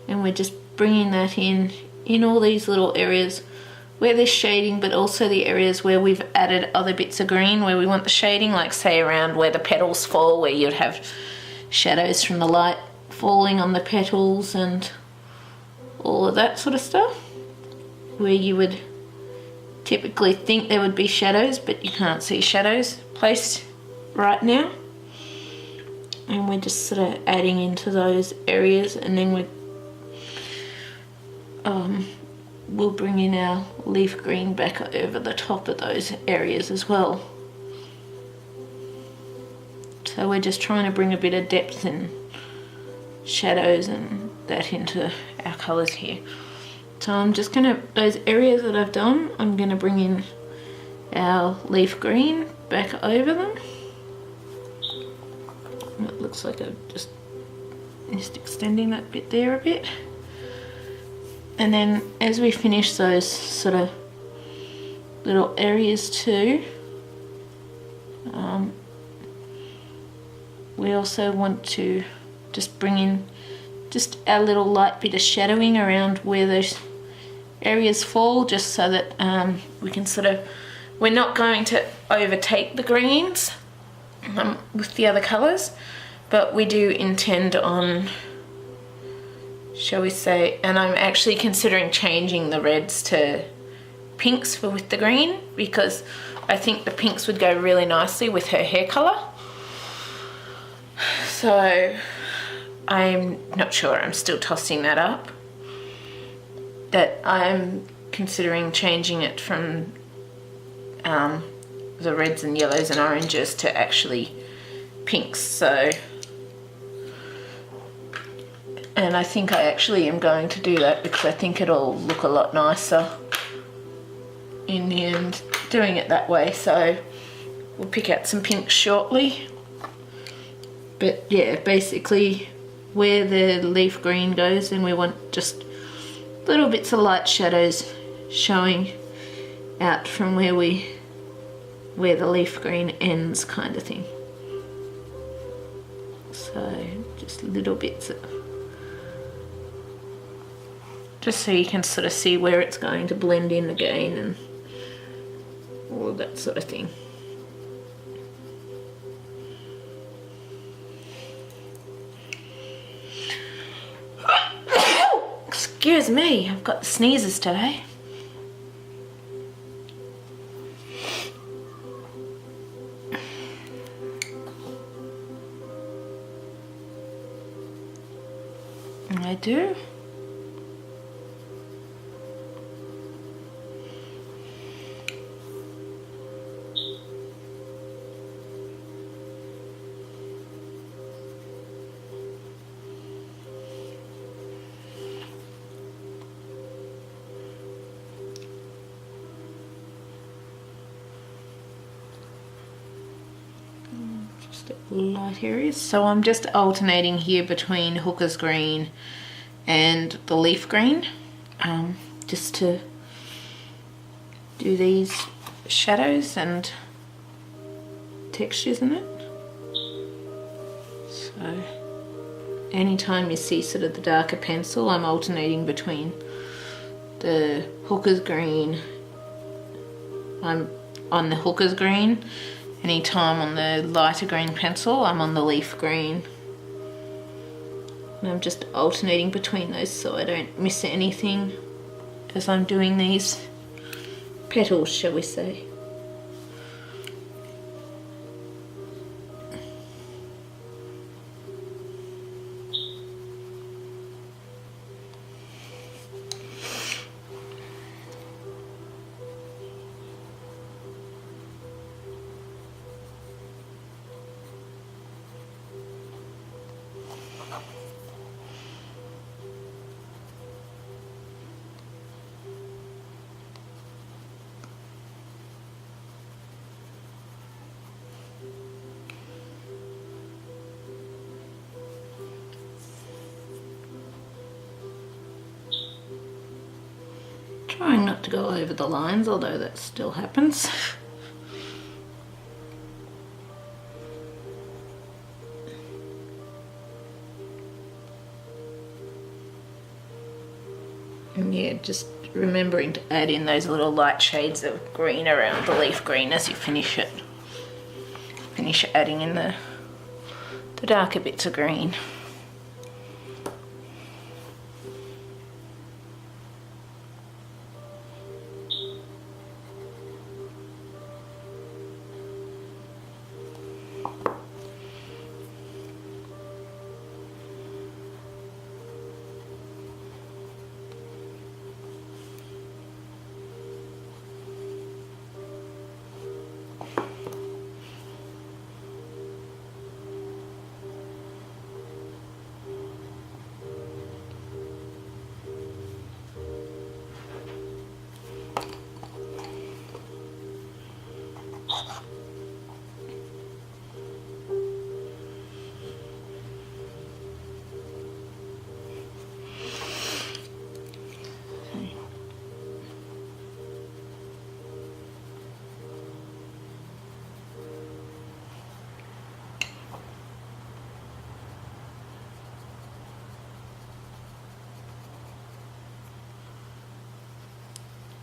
And we're just bringing that in all these little areas where there's shading, but also the areas where we've added other bits of green where we want the shading, like say around where the petals fall, where you'd have shadows from the light falling on the petals and all of that sort of stuff, where you would typically think there would be shadows but you can't see shadows placed right now. And we're just sort of adding into those areas, and then we'll bring in our leaf green back over the top of those areas as well. So we're just trying to bring a bit of depth and shadows and that into our colours here. So I'm just gonna, those areas that I've done, I'm gonna bring in our leaf green back over them. It looks like I'm just extending that bit there a bit. And then as we finish those sort of little areas too, we also want to just bring in just a little light bit of shadowing around where those areas fall, just so that we can sort of, we're not going to overtake the greens with the other colours, but we do intend on, shall we say, and I'm actually considering changing the reds to pinks with the green, because I think the pinks would go really nicely with her hair colour. So I'm not sure, I'm still tossing that up, that I'm considering changing it from the reds and yellows and oranges to actually pinks. So, and I think I actually am going to do that because I think it'll look a lot nicer in the end doing it that way. So we'll pick out some pinks shortly. But yeah, basically where the leaf green goes, then we want just little bits of light shadows showing out from where the leaf green ends, kind of thing. So just little bits of, just so you can sort of see where it's going to blend in again and all of that sort of thing. Excuse me, I've got the sneezes today. I do. Just just light areas. So I'm just alternating here between Hooker's green and the leaf green, just to do these shadows and textures in it. So anytime you see sort of the darker pencil, I'm alternating between the Hooker's green, I'm on the Hooker's green. Anytime on the lighter green pencil, I'm on the leaf green. And I'm just alternating between those so I don't miss anything as I'm doing these petals, shall we say. Trying not to go over the lines, although that still happens. And yeah, just remembering to add in those little light shades of green around the leaf green as you finish it. Finish adding in the darker bits of green.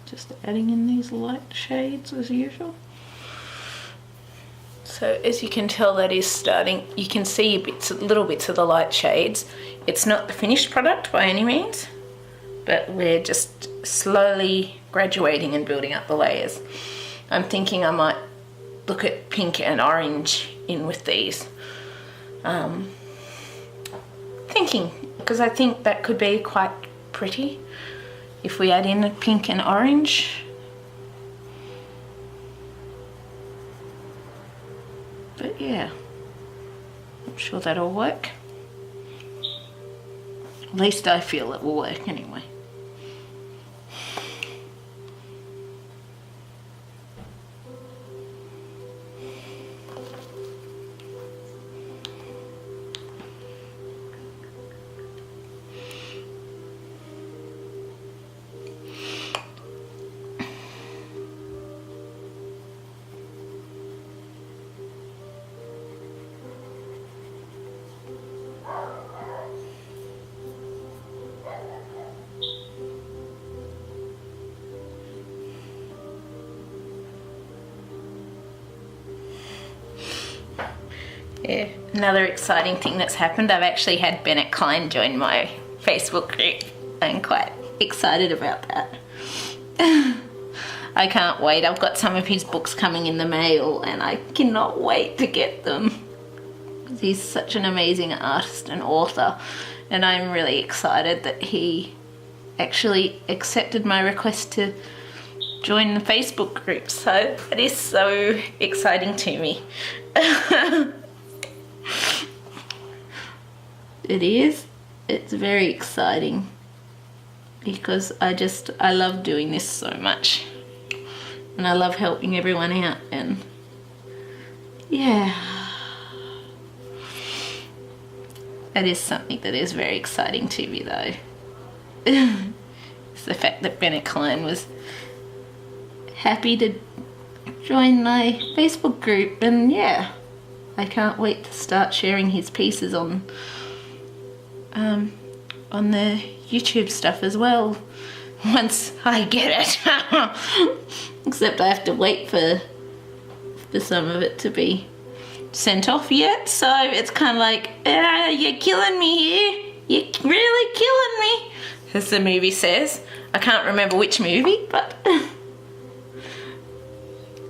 Just adding in these light shades as usual. So as you can tell, that is starting, you can see little bits of the light shades. It's not the finished product by any means, but we're just slowly graduating and building up the layers. I'm thinking I might look at pink and orange in with these. Because I think that could be quite pretty if we add in a pink and orange. But yeah, I'm sure that'll work. At least I feel it will work anyway. Yeah, another exciting thing that's happened, I've actually had Bennett Klein join my Facebook group. I'm quite excited about that. I can't wait. I've got some of his books coming in the mail and I cannot wait to get them. He's such an amazing artist and author, and I'm really excited that he actually accepted my request to join the Facebook group. So it is so exciting to me. It is. It's very exciting because I love doing this so much, and I love helping everyone out, and yeah, That is something that is very exciting to me though. It's the fact that Bennett Klein was happy to join my Facebook group, and yeah, I can't wait to start sharing his pieces on the YouTube stuff as well once I get it. Except I have to wait for some of it to be sent off yet, so it's kind of like, you're killing me here, you're really killing me, as the movie says. I can't remember which movie, but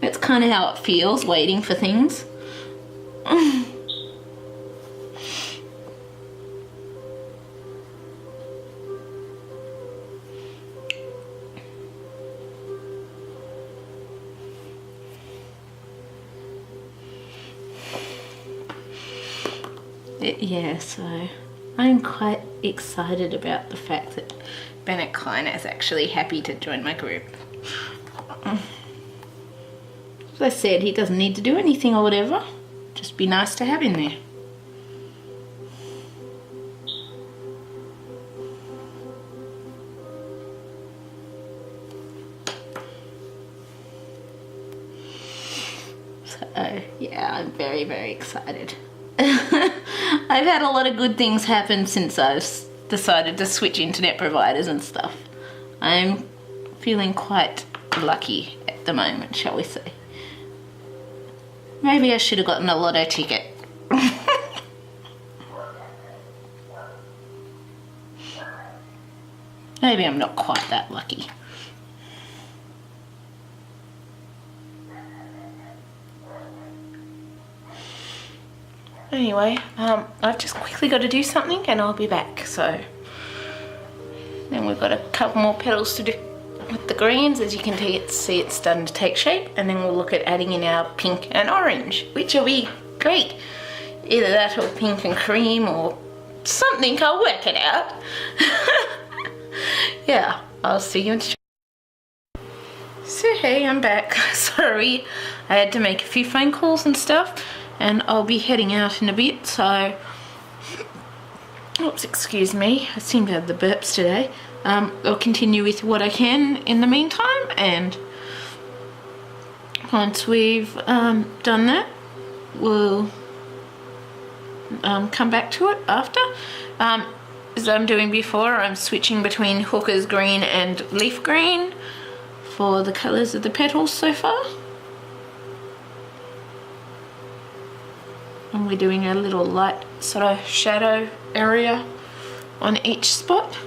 that's kind of how it feels, waiting for things. Yeah, so I'm quite excited about the fact that Bennett Klein is actually happy to join my group. As I said, he doesn't need to do anything or whatever, just be nice to have in there. So yeah, I'm very, very excited. I've had a lot of good things happen since I've decided to switch internet providers and stuff. I'm feeling quite lucky at the moment, shall we say. Maybe I should have gotten a lotto ticket. Maybe I'm not quite that lucky. Anyway, I've just quickly got to do something and I'll be back. So then we've got a couple more petals to do with the greens. As you can see, it's starting to take shape, and then we'll look at adding in our pink and orange, which will be great. Either that or pink and cream or something. I'll work it out. Yeah, I'll see you in So hey, I'm back. Sorry, I had to make a few phone calls and stuff, and I'll be heading out in a bit, so oops, excuse me, I seem to have the burps today. I'll continue with what I can in the meantime, and once we've done that, we'll come back to it after. As I'm doing before, I'm switching between Hooker's green and leaf green for the colours of the petals so far. And we're doing a little light sort of shadow area on each spot.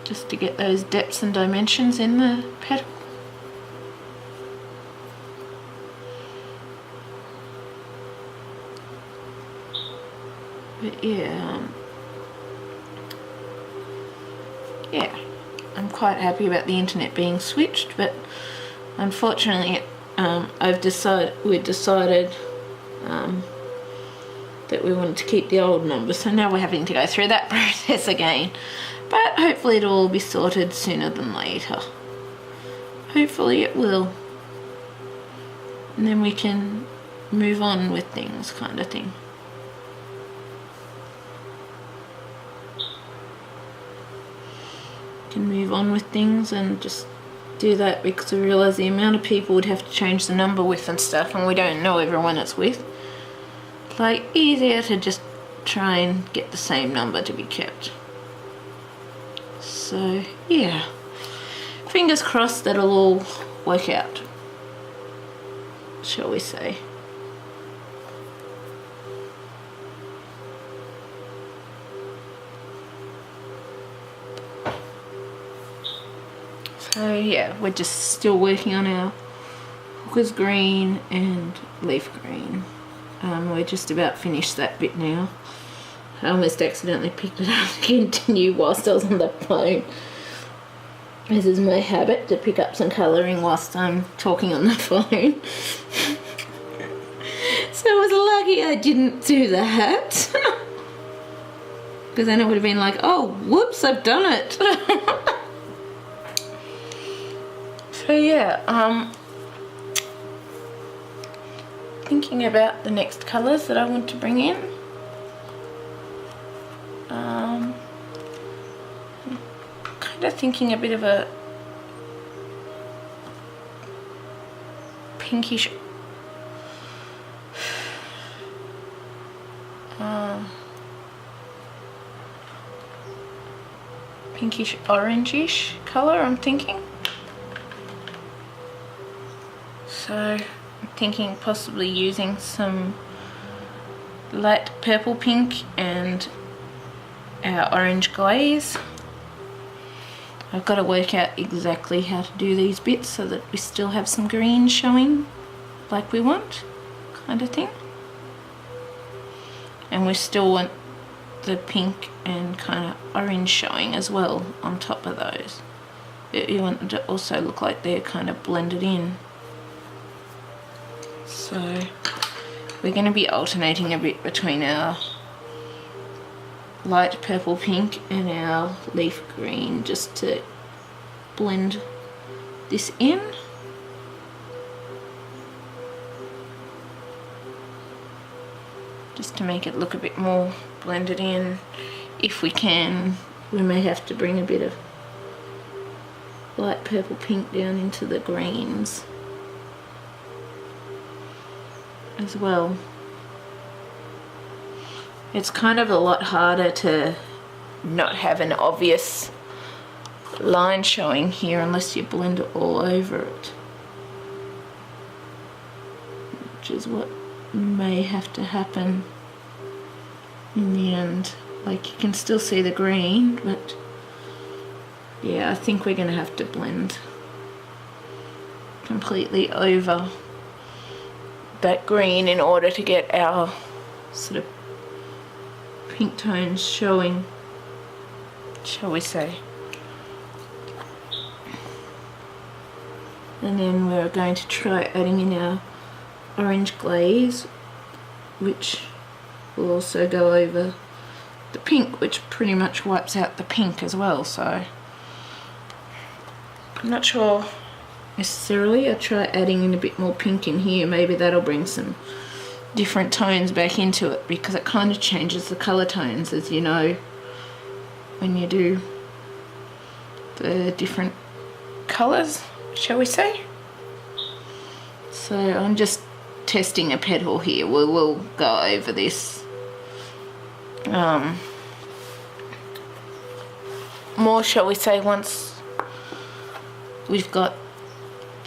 Just to get those depths and dimensions in the petal. But yeah, I'm quite happy about the internet being switched, but unfortunately we decided that we wanted to keep the old number, so now we're having to go through that process again. But hopefully it'll all be sorted sooner than later. Hopefully it will. And then we can move on with things, kind of thing. Can move on with things and just do that, because we realise the amount of people would have to change the number with and stuff, and we don't know everyone it's with. It's like easier to just try and get the same number to be kept. So yeah, fingers crossed that'll all work out, shall we say. So yeah, we're just still working on our Hooker's green and leaf green. We're just about finished that bit now. I almost accidentally picked it up to continue whilst I was on the phone. This is my habit, to pick up some colouring whilst I'm talking on the phone. So I was lucky I didn't do that. Because then it would have been like, oh, whoops, I've done it. So yeah, thinking about the next colours that I want to bring in. Kind of thinking a bit of a pinkish pinkish orangish colour, I'm thinking. So I'm thinking possibly using some light purple pink and our orange glaze. I've got to work out exactly how to do these bits so that we still have some green showing like we want, kind of thing. And we still want the pink and kind of orange showing as well on top of those. But you want them to also look like they're kind of blended in. So we're going to be alternating a bit between our light purple pink and our leaf green just to blend this in. Just to make it look a bit more blended in. If we can, we may have to bring a bit of light purple pink down into the greens as well. It's kind of a lot harder to not have an obvious line showing here unless you blend it all over it, which is what may have to happen in the end. Like, you can still see the green, but yeah, I think we're going to have to blend completely over that green in order to get our sort of pink tones showing, shall we say. And then we're going to try adding in our orange glaze, which will also go over the pink, which pretty much wipes out the pink as well. So I'm not sure necessarily. I'll try adding in a bit more pink in here. Maybe that'll bring some different tones back into it, because it kind of changes the colour tones, as you know, when you do the different colours, shall we say. So I'm just testing a petal here. We will go over this more, shall we say, once we've got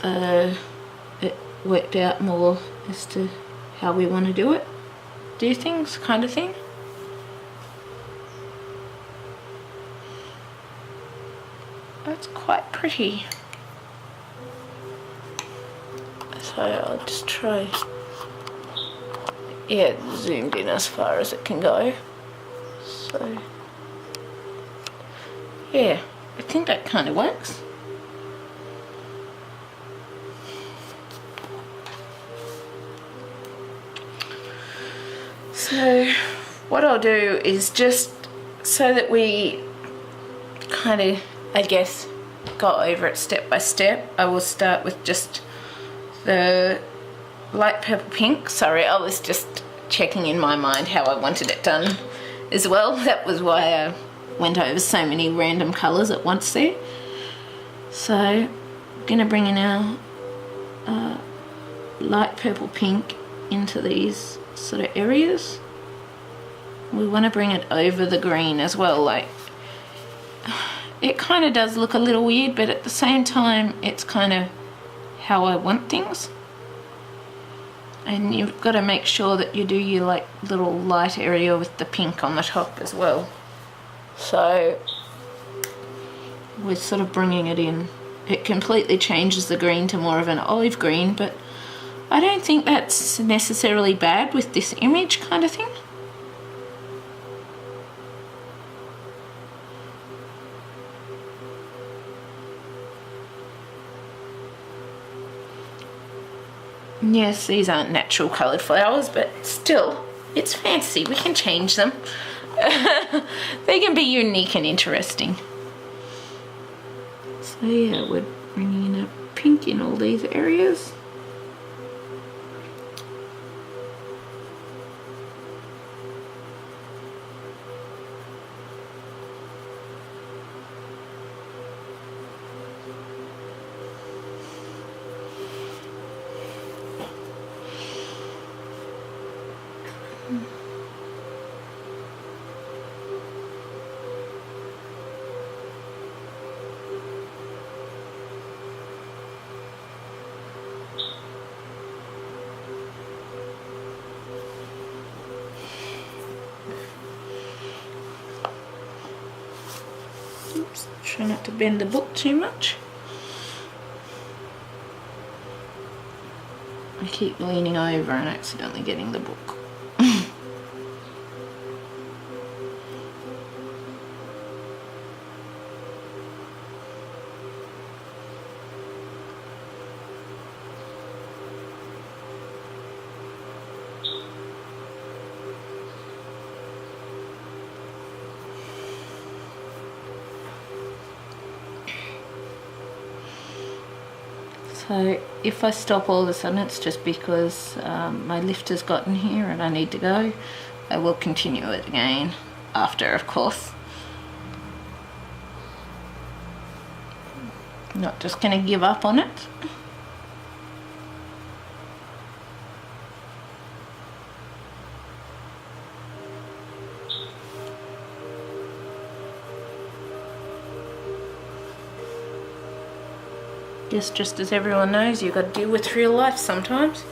it worked out more as to how we want to do things, kind of thing. That's quite pretty. So I'll just try, yeah, zoomed in as far as it can go. So yeah, I think that kind of works. So what I'll do is, just so that we kind of, I guess, go over it step by step, I will start with just the light purple pink. Sorry, I was just checking in my mind how I wanted it done as well. That was why I went over so many random colours at once there. So I'm going to bring in our light purple pink into these sort of areas. We want to bring it over the green as well. Like, it kind of does look a little weird, but at the same time it's kind of how I want things. And you've got to make sure that you do your like little light area with the pink on the top as well. So we're sort of bringing it in. It completely changes the green to more of an olive green, but I don't think that's necessarily bad with this image, kind of thing. Yes, these aren't natural coloured flowers, but still, it's fancy. We can change them. They can be unique and interesting. So yeah, we're bringing in a pink in all these areas. Try not to bend the book too much. I keep leaning over and accidentally getting the book. So if I stop all of a sudden, it's just because my lift has gotten here and I need to go. I will continue it again after, of course. I'm not just going to give up on it. Yes, just as everyone knows, you've got to deal with real life sometimes.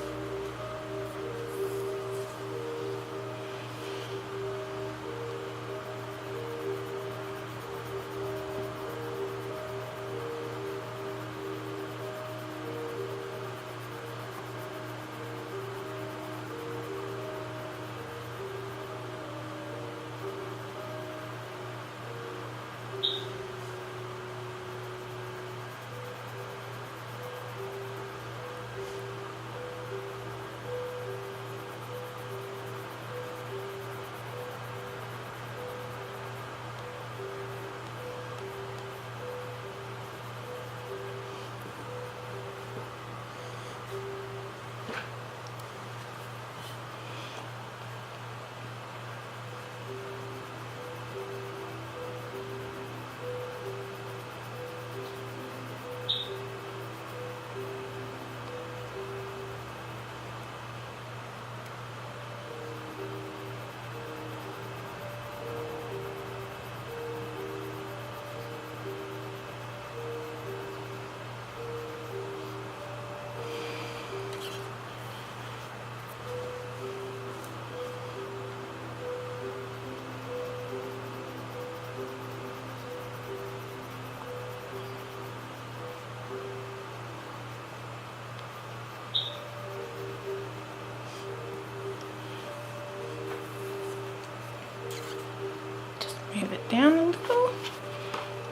Move it down a little,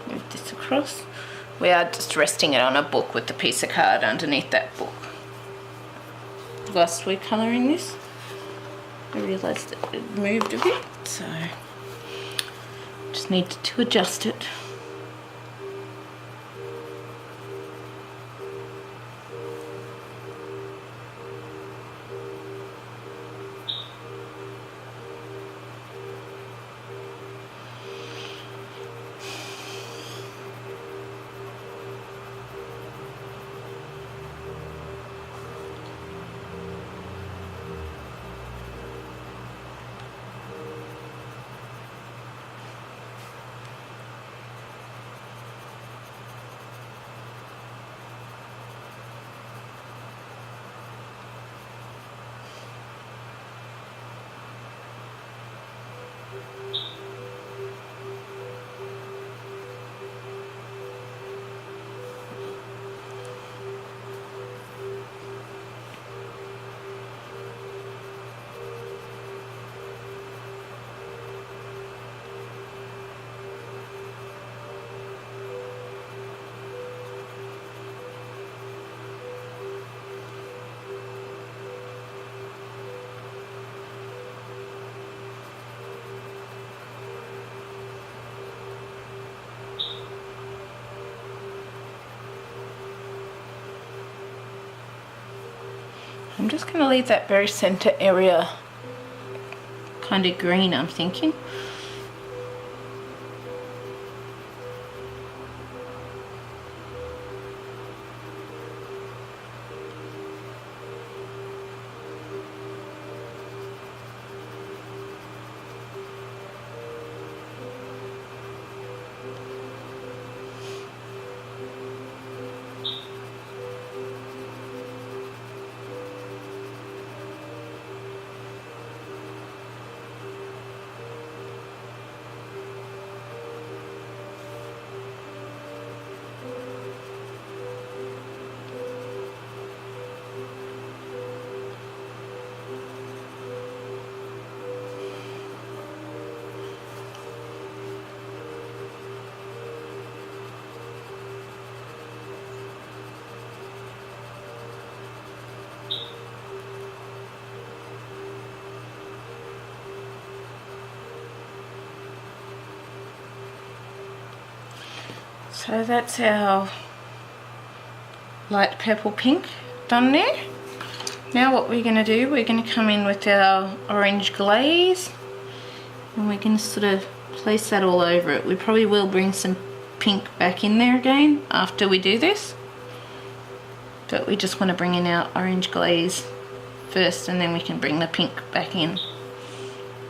move this across. We are just resting it on a book with the piece of card underneath that book. Whilst we're colouring this, I realised that it moved a bit, so just need to adjust it. I'm just going to leave that very centre area kind of green, I'm thinking. So that's our light purple pink done there. Now what we're going to do, we're going to come in with our orange glaze and we're going to sort of place that all over it. We probably will bring some pink back in there again after we do this, but we just want to bring in our orange glaze first and then we can bring the pink back in,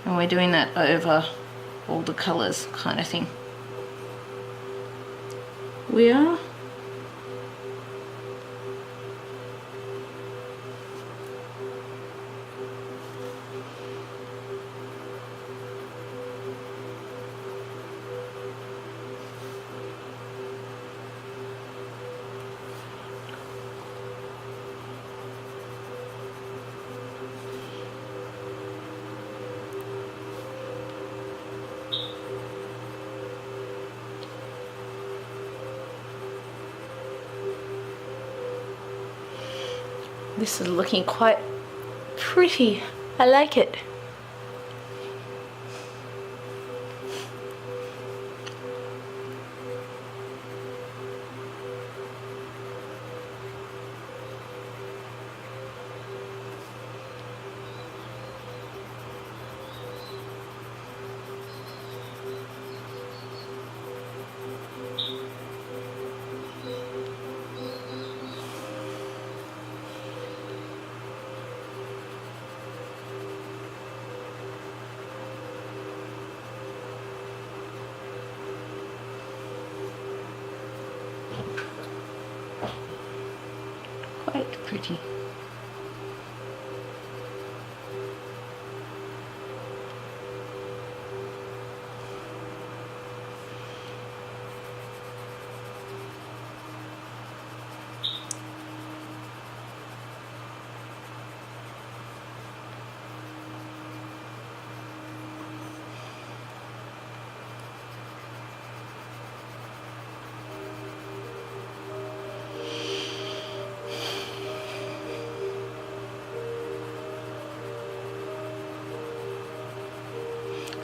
and we're doing that over all the colours kind of thing. We are. This is looking quite pretty. I like it. Quite pretty.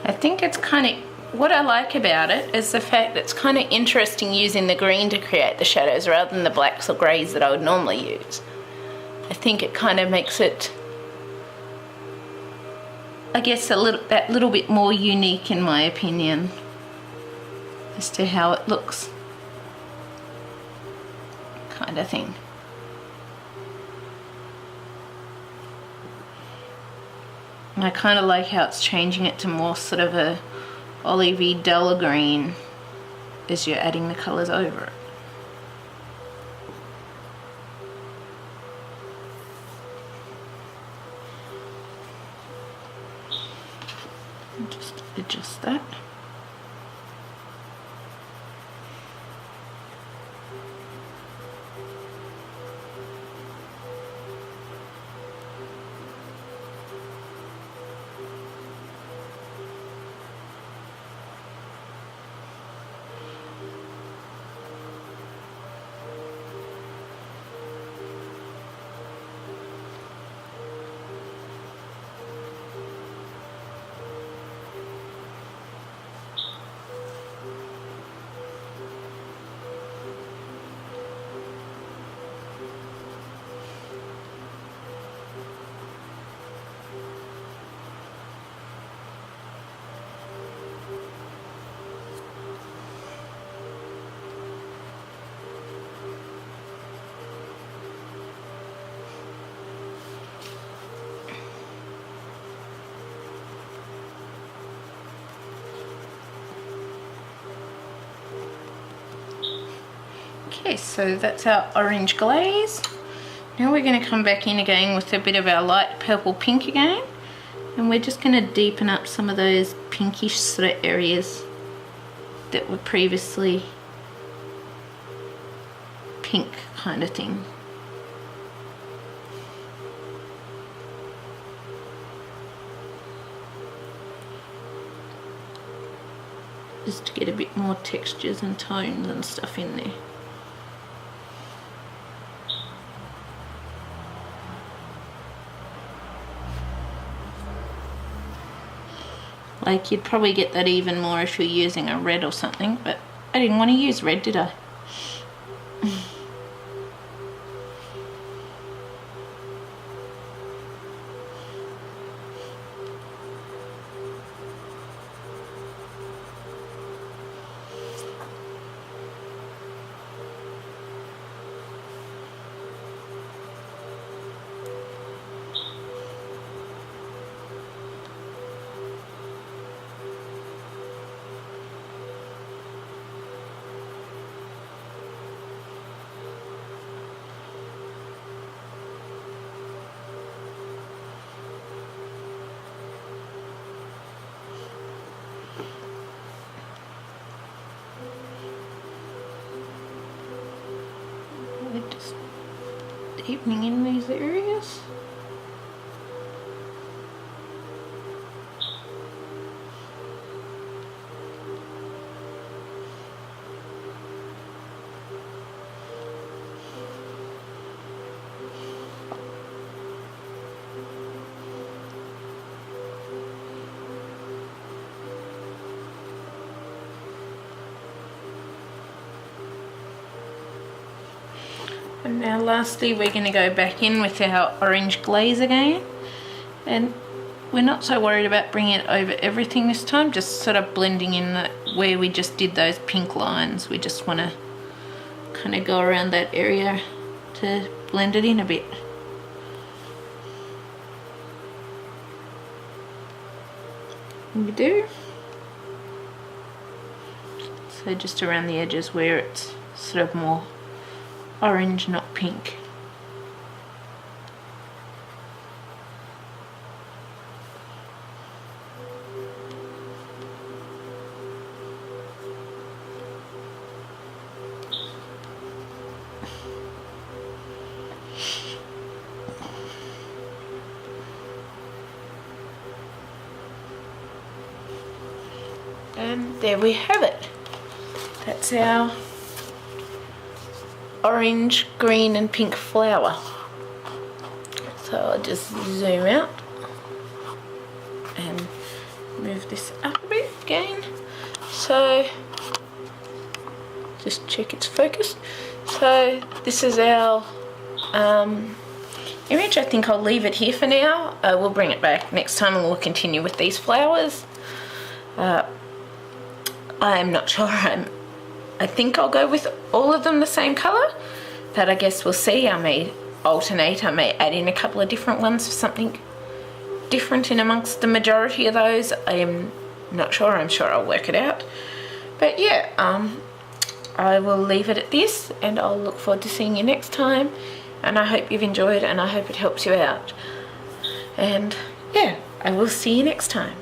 I think it's kind of, what I like about it is the fact that it's kind of interesting using the green to create the shadows rather than the blacks or greys that I would normally use. I think it kind of makes it, I guess, that little bit more unique in my opinion as to how it looks, kind of thing. And I kind of like how it's changing it to more sort of a olivey duller green as you're adding the colours over it. Just adjust that. Okay, so that's our orange glaze. Now we're going to come back in again with a bit of our light purple pink again, and we're just going to deepen up some of those pinkish sort of areas that were previously pink kind of thing. Just to get a bit more textures and tones and stuff in there. Like, you'd probably get that even more if you're using a red or something, but I didn't want to use red, did I? deepening in these areas. And now lastly we're going to go back in with our orange glaze again, and we're not so worried about bringing it over everything this time, just sort of blending in where we just did those pink lines. We just want to kind of go around that area to blend it in a bit. And we do. So just around the edges where it's sort of more orange, not pink. And there we have it. That's our orange, green and pink flower. So I'll just zoom out and move this up a bit again. So just check it's focused. So this is our image. I think I'll leave it here for now. We'll bring it back next time and we'll continue with these flowers. I'm not sure. I think I'll go with all of them the same colour, but I guess we'll see. I may alternate, I may add in a couple of different ones for something different in amongst the majority of those. I'm not sure, I'm sure I'll work it out. But yeah, I will leave it at this and I'll look forward to seeing you next time, and I hope you've enjoyed and I hope it helps you out. And yeah, I will see you next time.